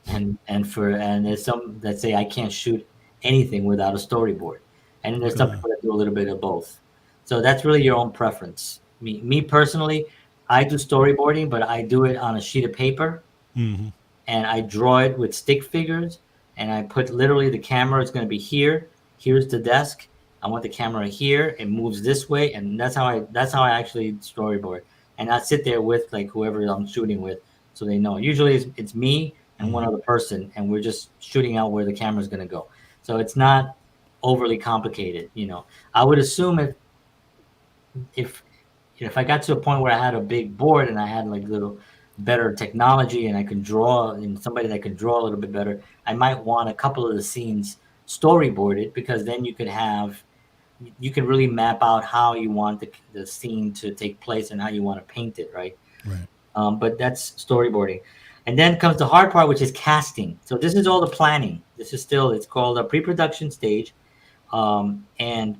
and there's some that say I can't shoot anything without a storyboard, and then there's some people that do a little bit of both. So that's really your own preference. Me personally, I do storyboarding, but I do it on a sheet of paper, and I draw it with stick figures, and I put literally the camera is going to be here. Here's the desk. I want the camera here. It moves this way, and that's how I actually storyboard. And I sit there with like whoever I'm shooting with, so they know. Usually it's me and one other person, and we're just shooting out where the camera is going to go. So it's not overly complicated. I would assume if I got to a point where I had a big board and I had like little better technology and I could draw, and somebody that could draw a little bit better, I might want a couple of the scenes storyboarded, because then you can really map out how you want the scene to take place and how you want to paint it, right? Right. But that's storyboarding. And then comes the hard part, which is casting. So this is all the planning. It's called a pre-production stage. And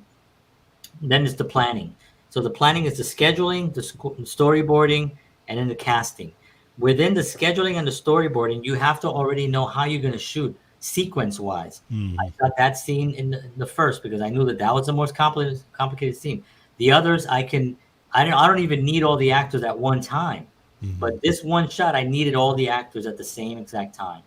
then it's the planning. So the planning is the scheduling, the storyboarding, and then the casting. Within the scheduling and the storyboarding, you have to already know how you're going to shoot sequence wise. I shot that scene in the first because I knew that that was the most complicated scene. The others, I don't even need all the actors at one time. But this one shot, I needed all the actors at the same exact time.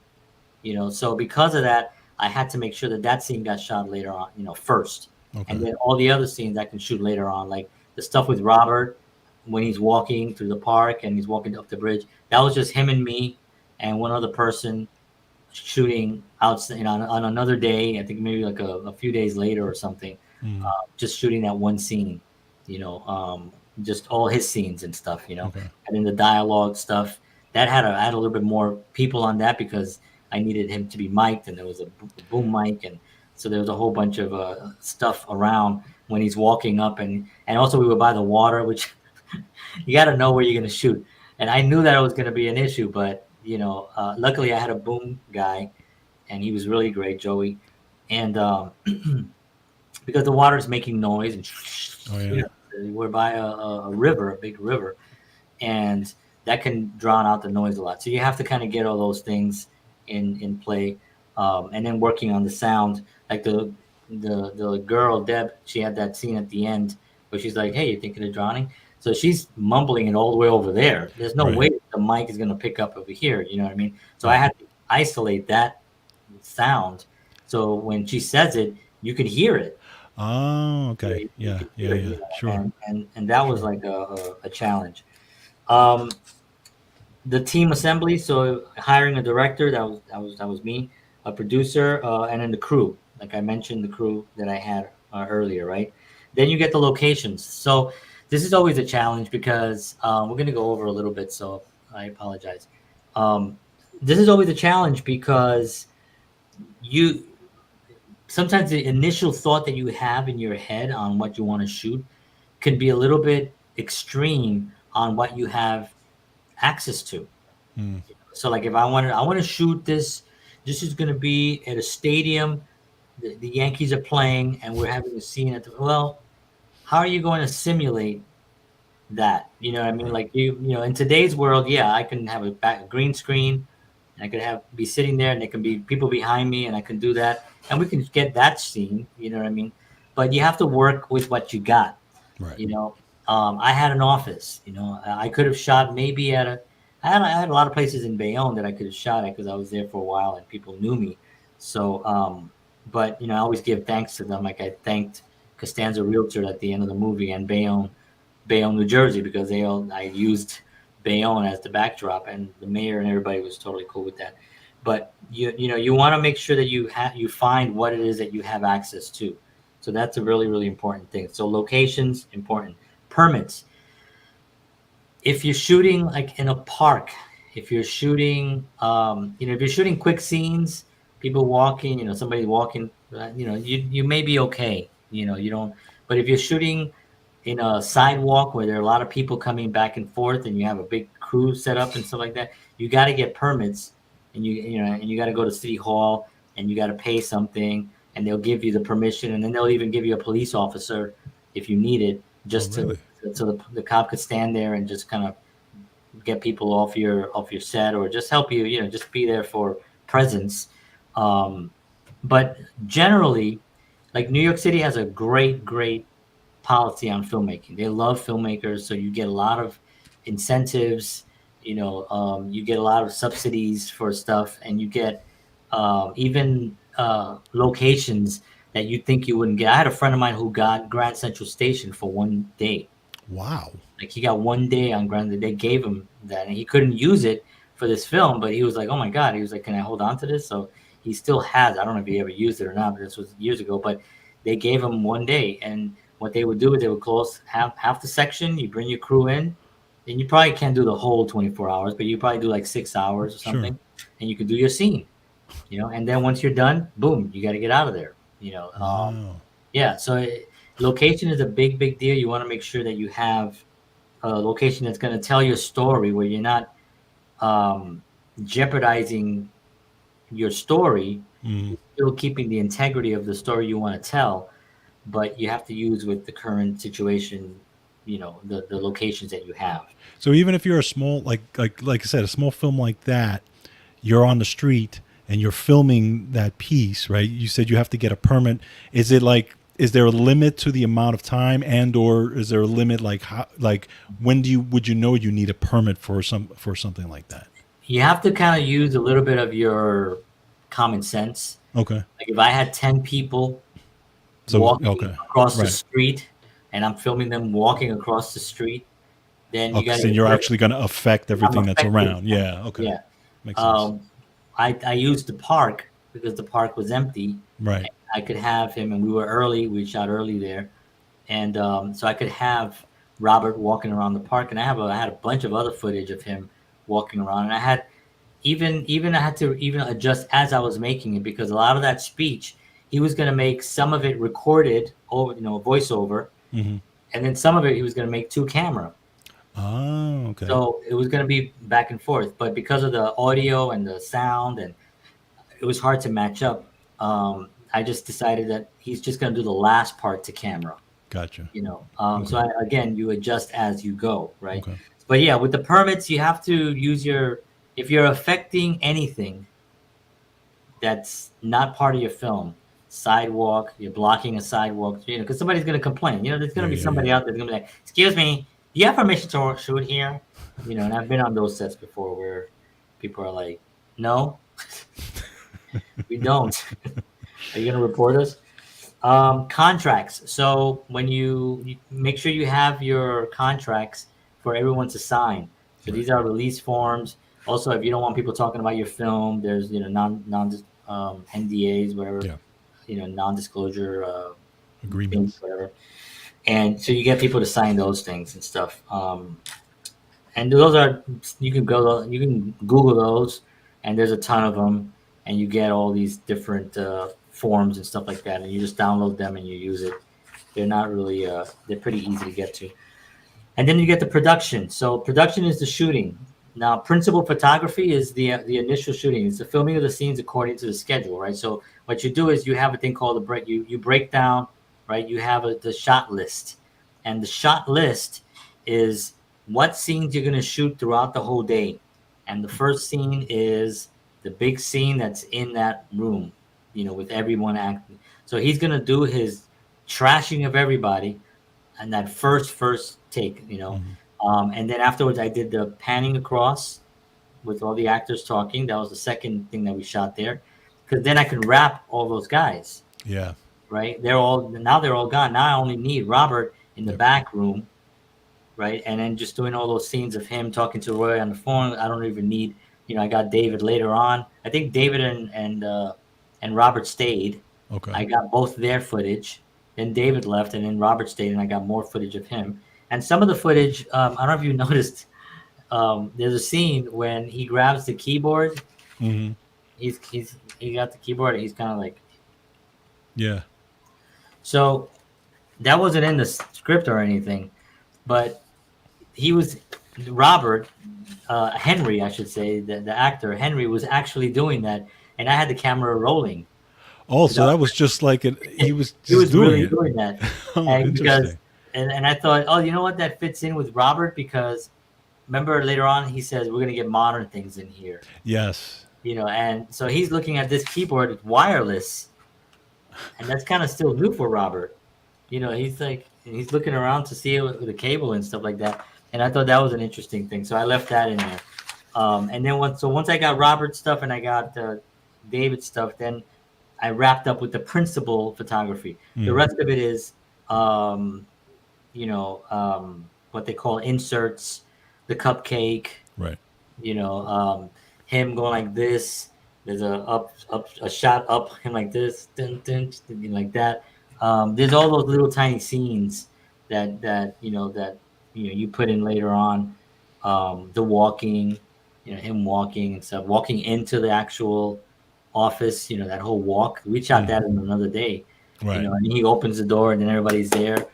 So because of that, I had to make sure that that scene got shot later on, first. And then all the other scenes I can shoot later on, like the stuff with Robert when he's walking through the park and he's walking up the bridge. That was just him and me and one other person shooting out, on another day. I think maybe like a few days later or something, just shooting that one scene, just all his scenes and stuff, and then the dialogue stuff that had I had a little bit more people on that because I needed him to be mic'd, and there was a boom mic, and so there was a whole bunch of stuff around when he's walking up, and also we were by the water, which you got to know where you're going to shoot, and I knew that it was going to be an issue, but luckily I had a boom guy, and he was really great, Joey, and because the water is making noise, and we're by a river, a big river, and that can drown out the noise a lot. So you have to kind of get all those things in play, and then working on the sound. Like the girl Deb, she had that scene at the end where she's like, "Hey, you thinking of drowning?" So she's mumbling it all the way over there. There's no way the mic is going to pick up over here. You know what I mean? So I had to isolate that sound, so when she says it, you can hear it. Oh, okay. Yeah. Sure. And that was like a challenge. The team assembly, so hiring a director, that was me, a producer, and then the crew. Like I mentioned, the crew that I had earlier, right? Then you get the locations. So this is always a challenge because we're going to go over a little bit, so I apologize. This is always a challenge because sometimes the initial thought that you have in your head on what you want to shoot can be a little bit extreme on what you have access to. So like if I want to shoot this is going to be at a stadium, the Yankees are playing and we're having a scene well, how are you going to simulate that? You know what I mean? Like in today's world, yeah, I can have a green screen, and I could be sitting there and there can be people behind me and I can do that and we can get that scene, you know what I mean? But you have to work with what you got. Right. I had an office, I could have shot maybe I had a lot of places in Bayonne that I could have shot at because I was there for a while and people knew me. So, but I always give thanks to them. Like I thanked Costanza Realtor at the end of the movie and Bayonne, New Jersey, because I used Bayonne as the backdrop, and the mayor and everybody was totally cool with that. But you want to make sure that you find what it is that you have access to. So that's a really, really important thing. So locations, important. Permits. If you're shooting like in a park, if you're shooting, if you're shooting quick scenes, people walking, somebody walking, you may be okay. You don't. But if you're shooting in a sidewalk where there are a lot of people coming back and forth, and you have a big crew set up and stuff like that, you got to get permits, and you got to go to City Hall, and you got to pay something, and they'll give you the permission, and then they'll even give you a police officer if you need it, just so the cop could stand there and just kind of get people off your set or just help you, just be there for presence. But generally, like New York City has a great policy on filmmaking. They love filmmakers, so you get a lot of incentives. You get a lot of subsidies for stuff, and you get even locations that you think you wouldn't get. I had a friend of mine who got Grand Central Station for one day. Wow. Like he got one day on Grand. They gave him that, and he couldn't use it for this film, but he was like, "Oh my God!" He was like, "Can I hold on to this?" So he still has. I don't know if he ever used it or not, but this was years ago. But they gave him one day, and what they would do is they would close half the section. You bring your crew in, and you probably can't do the whole 24 hours, but you probably do like 6 hours or something, and you can do your scene. And then once you're done, boom, you got to get out of there. Yeah. So location is a big deal. You want to make sure that you have a location that's going to tell your story where you're not jeopardizing your story, still keeping the integrity of the story you want to tell, but you have to use with the current situation, the locations that you have. So even if you're a small, like I said, a small film like that, you're on the street and you're filming that piece, right? You said you have to get a permit. Is it like, is there a limit to the amount of time, and or is there a limit like how, like when would you know you need a permit for something like that? You have to kind of use a little bit of your common sense. Okay. Like if I had 10 people So walking across the right. street and I'm filming them walking across the street, then you Okay, got so you're actually going to affect everything that's affecting around. Yeah. Okay. Yeah. Makes sense. I used the park because the park was empty. Right. I could have him, and we were early. We shot early there, and so I could have Robert walking around the park, and I had a bunch of other footage of him walking around, and I had I had to even adjust as I was making it, because a lot of that speech he was going to make some of it recorded over, voiceover, Mm-hmm. and then some of it he was going to make 2 camera. Oh, okay. So it was going to be back and forth, but because of the audio and the sound, and it was hard to match up. I just decided that he's just going to do the last part to camera. Gotcha. So again, you adjust as you go, right? Okay. But yeah, with the permits, you have to use if you're affecting anything that's not part of your film, sidewalk, you're blocking a sidewalk, because somebody's going to complain. There's going to be somebody out there that's going to be like, "Excuse me, do you have permission to shoot here?" And I've been on those sets before where people are like, "No, we don't." Are you going to report us? Contracts. So when you make sure you have your contracts for everyone to sign. So these are release forms. Also, if you don't want people talking about your film, there's non NDAs, whatever. Yeah. Non-disclosure Agreements, whatever. And so you get people to sign those things and stuff. And those are, you can Google those, and there's a ton of them, and you get all these different forms and stuff like that, and you just download them and you use it. They're not really they're pretty easy to get to. And then you get the production. So production is the shooting. Now, principal photography is the initial shooting. It's the filming of the scenes according to the schedule, right? So what you do is you have a thing called you break down, right? You have the shot list, and the shot list is what scenes you're going to shoot throughout the whole day. And the first scene is the big scene that's in that room, with everyone acting. So he's going to do his trashing of everybody and that first take, and then afterwards I did the panning across with all the actors talking. That was the second thing that we shot there, because then I can wrap all those guys. Yeah. Right. They're all gone. Now I only need Robert in the back room. Right. And then just doing all those scenes of him talking to Roy on the phone. I don't even need, I got David later on. I think David and Robert stayed. Okay. I got both their footage. Then David left, and then Robert stayed, and I got more footage of him. And some of the footage, I don't know if you noticed, there's a scene when he grabs the keyboard. Mm-hmm. He got the keyboard, and he's kind of like, yeah. So that wasn't in the script or anything, but Robert, Henry, I should say, the actor Henry was actually doing that, and I had the camera rolling. Oh, so that was just like he was really doing that. Oh, interesting. And I thought, oh, you know what, that fits in with Robert, because remember later on he says we're gonna get modern things in here. Yes. And so he's looking at this keyboard, it's wireless, and that's kind of still new for Robert. He's like, he's looking around to see it with the cable and stuff like that. And I thought that was an interesting thing, so I left that in there. And then once I got Robert's stuff and I got David's stuff, then I wrapped up with the principal photography. The rest of it is, what they call inserts, the cupcake, right? Him going like this. There's a shot up him like this, dun, dun, dun, like that. There's all those little tiny scenes that you put in later on. The walking, him walking and stuff, walking into the actual office, that whole walk. We shot that in another day. Right. And he opens the door and then everybody's there.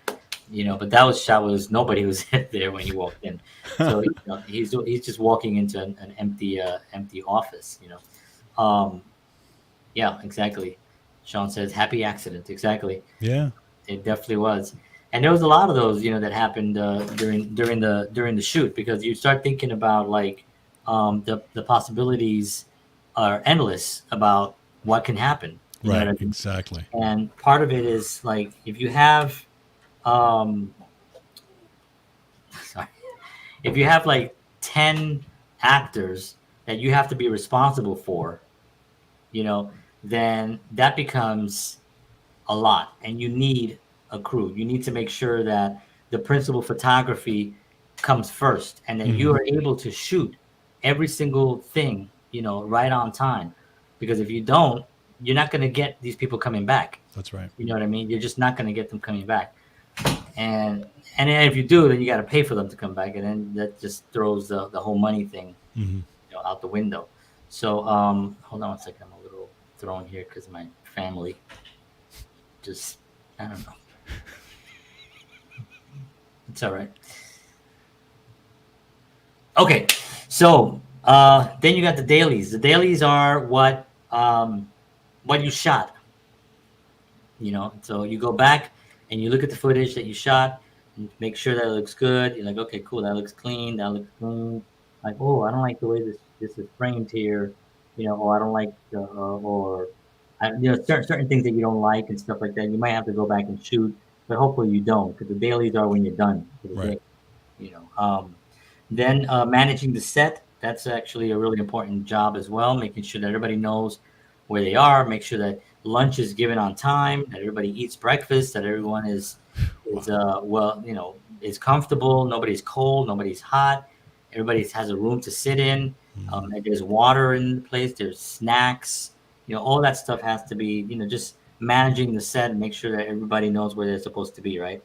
But that was shot was nobody was there when he walked in. So he's just walking into an empty office. Yeah, exactly. Sean says happy accident. Exactly. Yeah. It definitely was. And there was a lot of those, that happened during the shoot, because you start thinking about like the possibilities are endless about what can happen. You know what Right. I mean? Exactly. And part of it is like if you have um, sorry, if you have like 10 actors that you have to be responsible for, you know, then that becomes a lot, and you need a crew. You need to make sure that the principal photography comes first, and that you Mhm. are able to shoot every single thing, right on time. Because if you don't, you're not going to get these people coming back. That's right. You know what I mean? You're just not going to get them coming back. And then if you do, then you got to pay for them to come back, and then that just throws the whole money thing, Hmm. out the window. So hold on one second. I'm a little thrown here because my family just, I don't know. It's all right. Okay, so then you got the dailies. The dailies are what you shot. So you go back and you look at the footage that you shot and make sure that it looks good. You're like, okay, cool, that looks clean. That looks clean. Like, oh, I don't like the way this is framed here. Or I don't like certain things that you don't like and stuff like that. You might have to go back and shoot, but hopefully you don't, because the dailies are when you're done for the Right. day. You know. Then managing the set, that's actually a really important job as well, making sure that everybody knows where they are, make sure that lunch is given on time, that everybody eats breakfast, that everyone is comfortable, nobody's cold, nobody's hot, everybody has a room to sit in, Mhm. and there's water in the place, there's snacks, all that stuff has to be, just managing the set and make sure that everybody knows where they're supposed to be, right?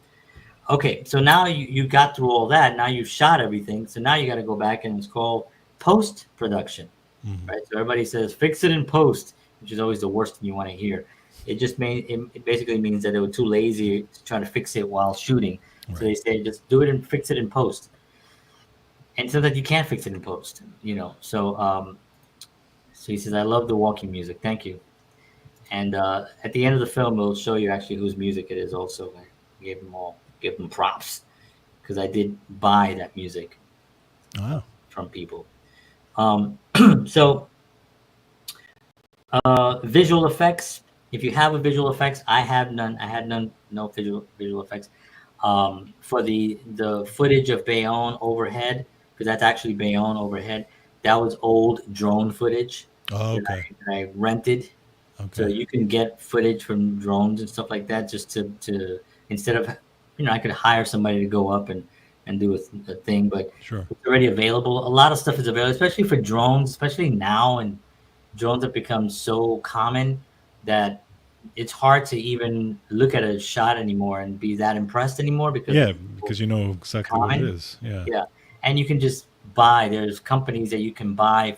Okay, so now you got through all that. Now you've shot everything. So now you got to go back and it's called post production, Mhm. right? So everybody says fix it in post, which is always the worst thing you want to hear. It basically means that they were too lazy to try to fix it while shooting. So they Right. say just do it and fix it in post. And so that you can't fix it in post, So he says, I love the walking music. Thank you. And at the end of the film, it'll show you actually whose music it is. Also, I give them props because I did buy that music Wow. from people. Um, so visual effects. If you have a visual effects, I have none. I had none. No visual effects. For the footage of Bayonne overhead, because that's actually Bayonne overhead. That was old drone footage Oh, that okay. I rented. So Okay. you can get footage from drones and stuff like that just to instead of, I could hire somebody to go up and do a thing, but Sure. it's already available. A lot of stuff is available, especially for drones, especially now. And drones have become so common that it's hard to even look at a shot anymore and be that impressed anymore because Yeah, it's so because you know exactly what it common. is. Yeah. Yeah. And you can just there's companies that you can buy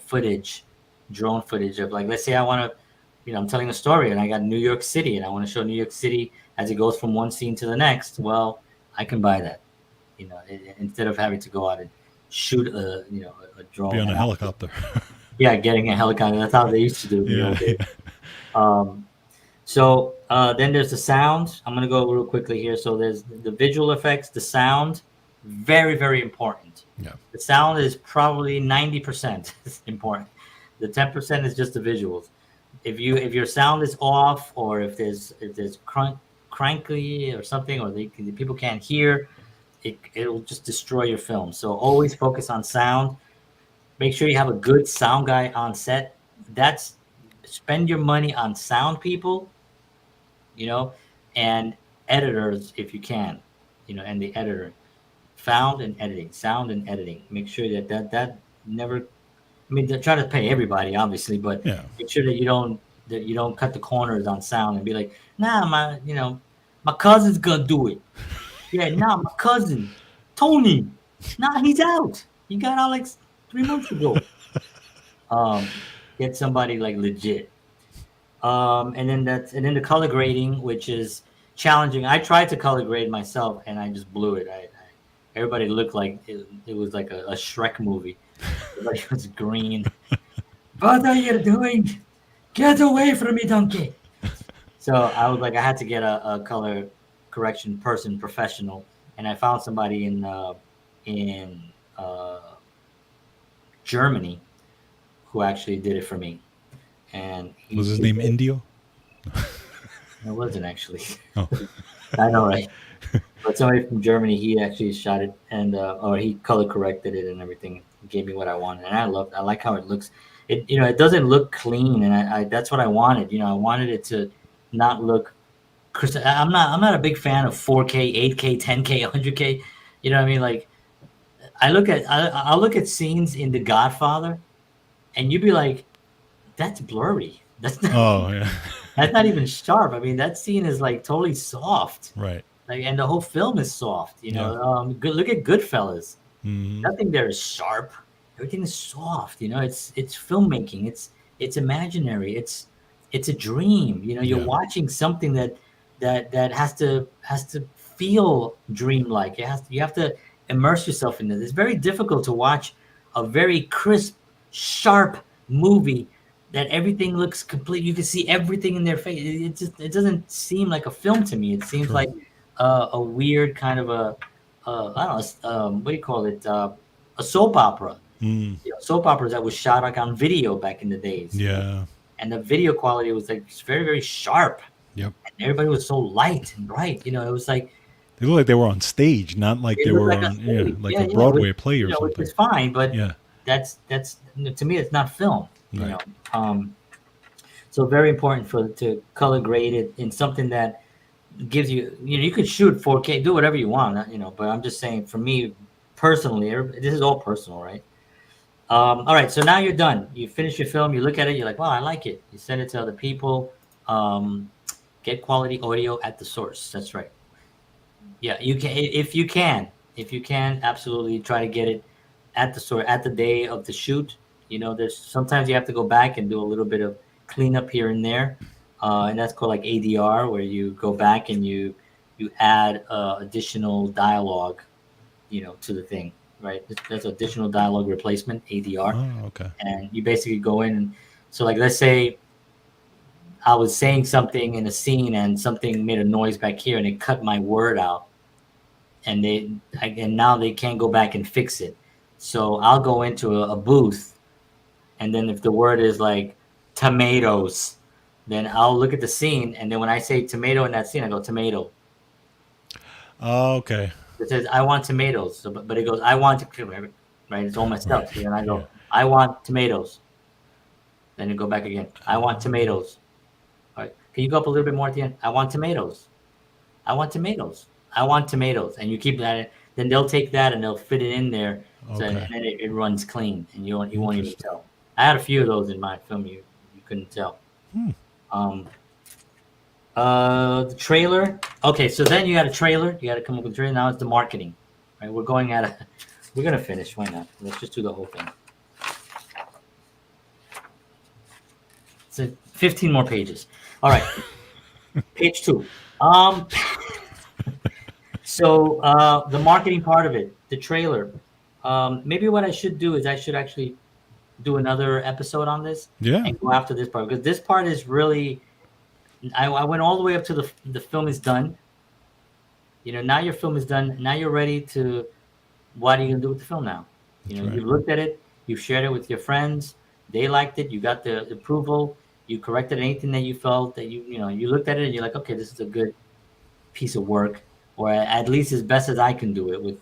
drone footage of, like, let's say I want to, I'm telling a story and I got New York City and I want to show New York City as it goes from one scene to the next. Well, I can buy that, instead of having to go out and shoot a Be drone. on a And helicopter. yeah, getting a helicopter. That's how they used to do it in the Yeah. old days. Um, so then there's the sound. I'm going to go real quickly here. So there's the visual effects, the sound, very, very important. Yeah. The sound is probably 90% important. The 10% is just the visuals. If your sound is off, or if there's crankly or something, or the people can't hear, it'll just destroy your film. So always focus on sound. Make sure you have a good sound guy on set. Spend your money on sound people, you know, and editors if you can, and the editor. Sound and editing. Make sure that never. I mean, they're trying to pay everybody, obviously, but Yeah. make sure that you don't cut the corners on sound and be like, nah, my cousin's gonna do it. Yeah, nah, my cousin, Tony, nah, he's out. He got out like 3 months ago. Um, get somebody like legit. And then the color grading, which is challenging. I tried to color grade myself, and I just blew it. Everybody looked like it was like a Shrek movie. Everybody was green. What are you doing? Get away from me, donkey! So I was like, I had to get a color correction person, professional, and I found somebody in Germany who actually did it for me. And Was his name Indio? It wasn't actually. Oh. I know, right? But somebody from Germany, he actually shot it and or he color corrected it and everything. Gave me what I wanted, and I like how it looks. It doesn't look clean, and I that's what I wanted. I wanted it to not look. I'm not a big fan of 4K, 8K, 10K, 100K. You know what I mean? Like I'll look at scenes in The Godfather, and you'd be like, that's blurry. That's not. Oh, yeah. That's not even sharp. I mean, that scene is like totally soft. Right. Like, and the whole film is soft. Yeah. Good. Look at Goodfellas. Mhm. Nothing there is sharp. Everything is soft. It's filmmaking. It's imaginary. It's a dream. You're Yeah. watching something that has to feel dreamlike. You have to immerse yourself in it. It's very difficult to watch a very crisp, sharp movie that everything looks complete. You can see everything in their face. It doesn't seem like a film to me. It seems Sure. like a weird kind of I don't know, what do you call it? A soap opera. Mm. Soap operas that was shot like on video back in the days. Yeah. And the video quality was like very, very sharp. Yep. And everybody was so light and bright. It was like They look like they were on stage, not like it they looked were like a on stage. like Yeah, a yeah, Broadway which, play or which something. is fine, but Yeah. that's to me it's not film. Right. So very important to color grade it in something that gives you you could shoot 4K, do whatever you want, but I'm just saying for me personally, this is all personal, right? All right, so now you're done. You finish your film, you look at it, you're like, wow, I like it. You send it to other people. Get quality audio at the source. That's right. Yeah, you can if you can, absolutely try to get it at the source at the day of the shoot. There's sometimes you have to go back and do a little bit of cleanup here and there, and that's called like ADR, where you go back and you add additional dialogue, to the thing, right? That's additional dialogue replacement, ADR. Oh, okay. And you basically go in and so like let's say I was saying something in a scene and something made a noise back here and it cut my word out, and now they can't go back and fix it. So I'll go into a booth, and then if the word is like tomatoes, then I'll look at the scene, and then when I say tomato in that scene, I go tomato. Oh, okay. It says I want tomatoes, so, but it goes I want to, right? It's all messed up. So then I go Yeah. I want tomatoes. Then you go back again. I want tomatoes. All right. Can you go up a little bit more at the end? I want tomatoes. I want tomatoes. I want tomatoes. And you keep that. Then they'll take that and they'll fit it in there. So, Okay. and then it runs clean, and you won't even Interesting. tell. I had a few of those in my film. You couldn't tell. The trailer. Okay, so then you got a trailer. You got to come up with a trailer. Now it's the marketing. Right? We're gonna finish. Why not? Let's just do the whole thing. It's 15 more pages. All right. Page 2. So the marketing part of it, the trailer. Maybe what I should do is I should actually do another episode on this Yeah. and go after this part, because this part is really. I went all the way up to the film is done. Now your film is done. Now you're ready to. What are you gonna do with the film now? That's right. You've looked at it. You've shared it with your friends. They liked it. You got the approval. You corrected anything that you felt that you looked at it and you're like, okay, this is a good piece of work, or at least as best as I can do it with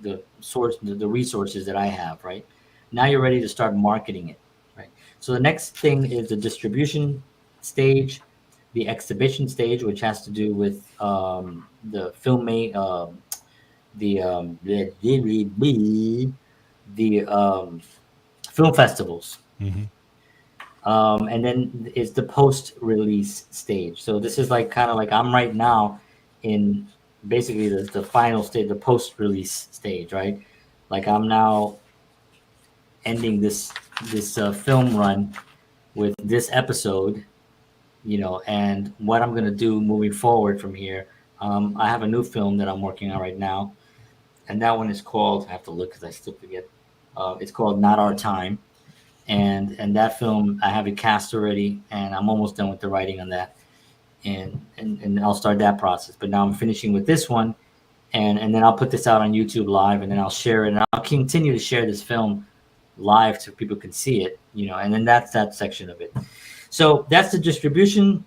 the source, the resources that I have. Right now, you're ready to start marketing it. Right. So the next thing is the distribution stage, the exhibition stage, which has to do with the film festivals. Mm-hmm. And then is the post-release stage. So this is like kind of like I'm right now in basically the final stage, the post-release stage, right? Like I'm now ending this film run with this episode, and what I'm gonna do moving forward from here. I have a new film that I'm working on right now, and that one is called. I have to look because I still forget. It's called Not Our Time. And that film, I have it cast already, and I'm almost done with the writing on that. and I'll start that process. But now I'm finishing with this one, and then I'll put this out on YouTube live, and then I'll share it, and I'll continue to share this film live so people can see it, and then that's that section of it. So that's the distribution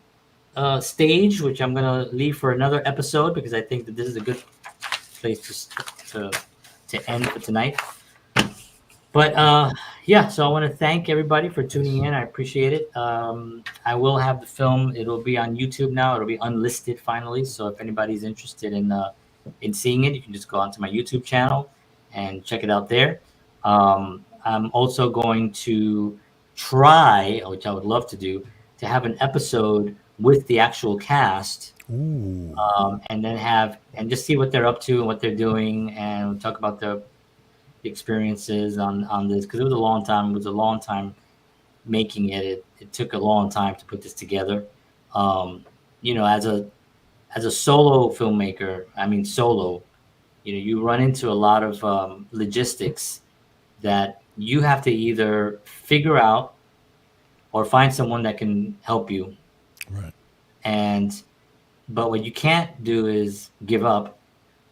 stage, which I'm gonna leave for another episode because I think that this is a good place to end for tonight. But yeah, so I want to thank everybody for tuning in. I appreciate it. I will have the film. It'll be on YouTube now. It'll be unlisted finally. So if anybody's interested in seeing it, you can just go onto my YouTube channel and check it out there. I'm also going to try, which I would love to do, to have an episode with the actual cast. Ooh. And then just see what they're up to and what they're doing, and we'll talk about the experiences on this, because it was a long time. It was a long time making it. It took a long time to put this together. As a solo filmmaker, you run into a lot of logistics that you have to either figure out or find someone that can help you. Right. But what you can't do is give up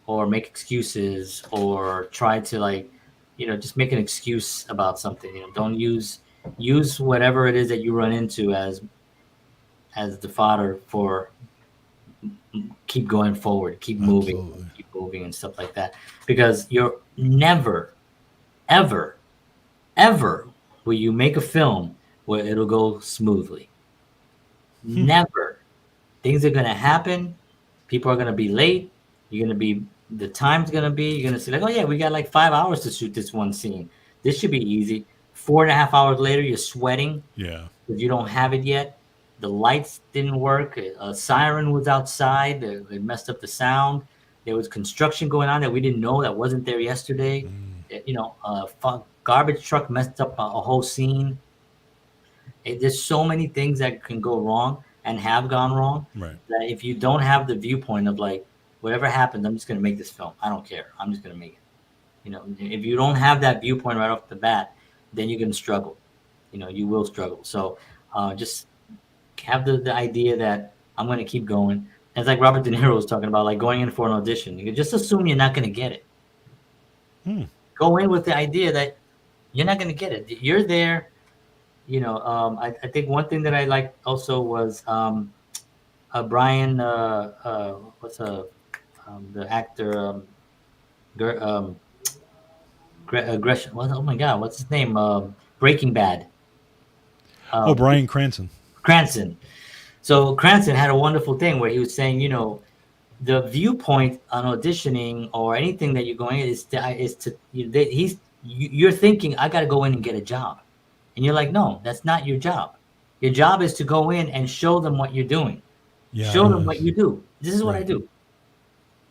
or make excuses or try to just make an excuse about something. Don't use whatever it is that you run into as the fodder for keep going forward, keep moving and stuff like that. Because you're never, ever, ever will you make a film where it'll go smoothly. Never. Things are going to happen. People are going to be late. The time's going to be, you're going to say oh yeah, we got like 5 hours to shoot this one scene. This should be easy. 4.5 hours later, you're sweating. Yeah. Because you don't have it yet. The lights didn't work. A siren was outside. It messed up the sound. There was construction going on that we didn't know that wasn't there yesterday. Garbage truck messed up a whole scene. There's so many things that can go wrong and have gone wrong. Right. That if you don't have the viewpoint of whatever happens, I'm just going to make this film. I don't care. I'm just going to make it. If you don't have that viewpoint right off the bat, then you're going to struggle. You will struggle. So just have the idea that I'm going to keep going. And it's like Robert De Niro was talking about, going in for an audition. You can just assume you're not going to get it. Go in with the idea that you're not going to get it. You're there. I think one thing that I liked also was Brian, the actor, Gresham. Oh my God, what's his name? Breaking Bad. Bryan Cranston. Cranston. So Cranston had a wonderful thing where he was saying, the viewpoint on auditioning or anything that you're going you're thinking, I got to go in and get a job. And you're like, no, that's not your job. Your job is to go in and show them what you're doing. Yeah. Show them what you do. This is what I Right. do.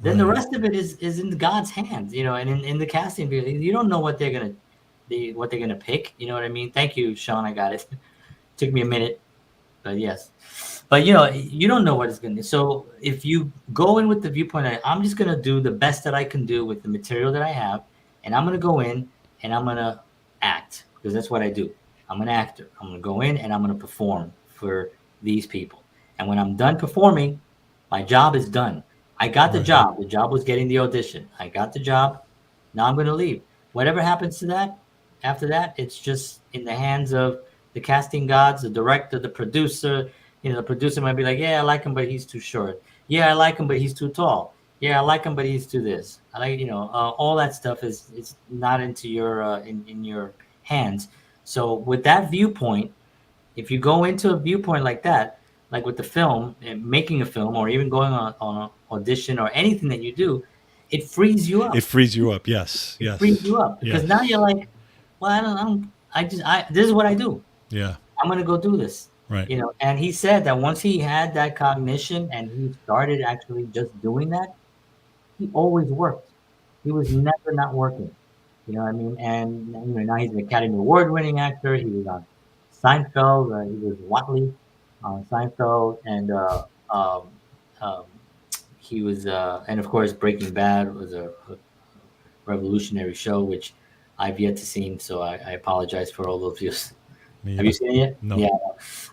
Then the rest of it is in God's hands, and in the casting, you don't know what they're gonna pick. You know what I mean? Thank you, Sean. I got it. Took me a minute, but yes. But you don't know what it's gonna be. So if you go in with the viewpoint that I'm just gonna do the best that I can do with the material that I have, and I'm gonna go in and I'm gonna act, because that's what I do. I'm an actor. I'm gonna go in and I'm gonna perform for these people. And when I'm done performing, my job is done. I got the job. The job was getting the audition. I got the job. Now I'm going to leave. Whatever happens to that, after that, it's just in the hands of the casting gods, the director, the producer. The producer might be like, yeah, I like him, but he's too short. Yeah, I like him, but he's too tall. Yeah, I like him, but he's too this. I like, all that stuff is not into your in your hands. So with that viewpoint, if you go into a viewpoint like that, like with the film, making a film, or even going on an audition or anything that you do, it frees you up. It frees you up. Yes. It Yes. frees you up, because Yes. now you're like, well, this is what I do. Yeah. I'm going to go do this. Right. And he said that once he had that cognition and he started actually just doing that, he always worked. He was never not working. You know what I mean? And now he's an Academy Award winning actor. He was on Seinfeld. He was Watley on Seinfeld, and he was, and of course, Breaking Bad was a revolutionary show, which I've yet to see. So I apologize for all those views Me Have you either. seen it yet? No. Yeah,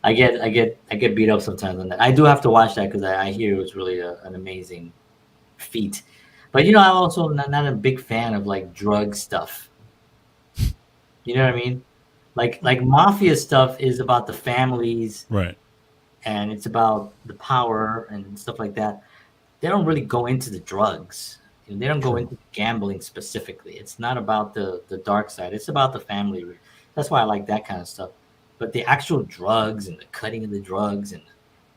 I get beat up sometimes on that. I do have to watch that because I hear it was really an amazing feat. But I'm also not a big fan of like drug stuff. You know what I mean? Like mafia stuff is about the families Right. and it's about the power and stuff like that. They don't really go into the drugs. They don't go True. into gambling specifically. It's not about the dark side. It's about the family. That's why I like that kind of stuff. But the actual drugs and the cutting of the drugs and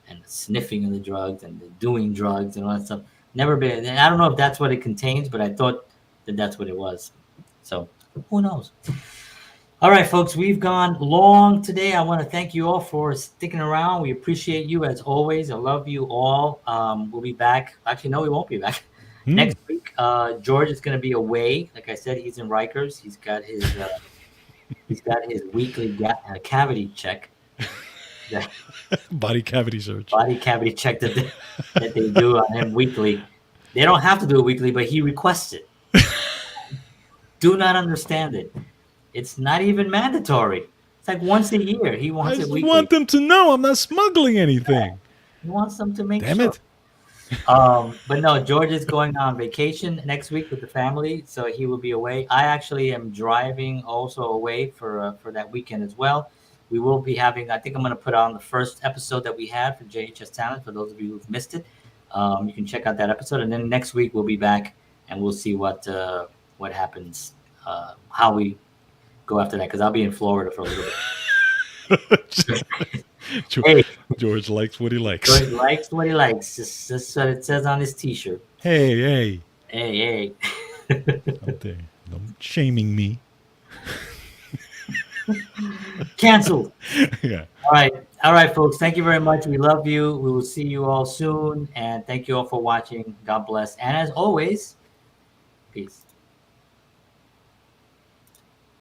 the sniffing of the drugs and the doing drugs and all that stuff never been. And I don't know if that's what it contains, but I thought that that's what it was. So who knows? All right, folks, we've gone long today. I want to thank you all for sticking around. We appreciate you as always. I love you all. We'll be back. Actually, no, we won't be back next week. George is going to be away. Like I said, he's in Rikers. He's got his weekly cavity check. Body cavity search. Body cavity check that they do on him weekly. They don't have to do it weekly, but he requests it. Do not understand it. It's not even mandatory. It's like once a year. He I wants it just weekly. want them to know I'm not smuggling anything. He wants them to make Damn sure. it. But no, George is going on vacation next week with the family, so he will be away. I actually am driving also away for that weekend as well. We will be having. I think I'm going to put on the first episode that we had for JHS Talent. For those of you who've missed it, you can check out that episode. And then next week we'll be back and we'll see what happens, how we go after that. Because I'll be in Florida for a little bit. Hey, George likes what he likes. George likes what he likes. Just what it says on his T-shirt. Hey. Hey. Don't shaming me. Canceled. Yeah. All right, folks. Thank you very much. We love you. We will see you all soon. And thank you all for watching. God bless. And as always, peace.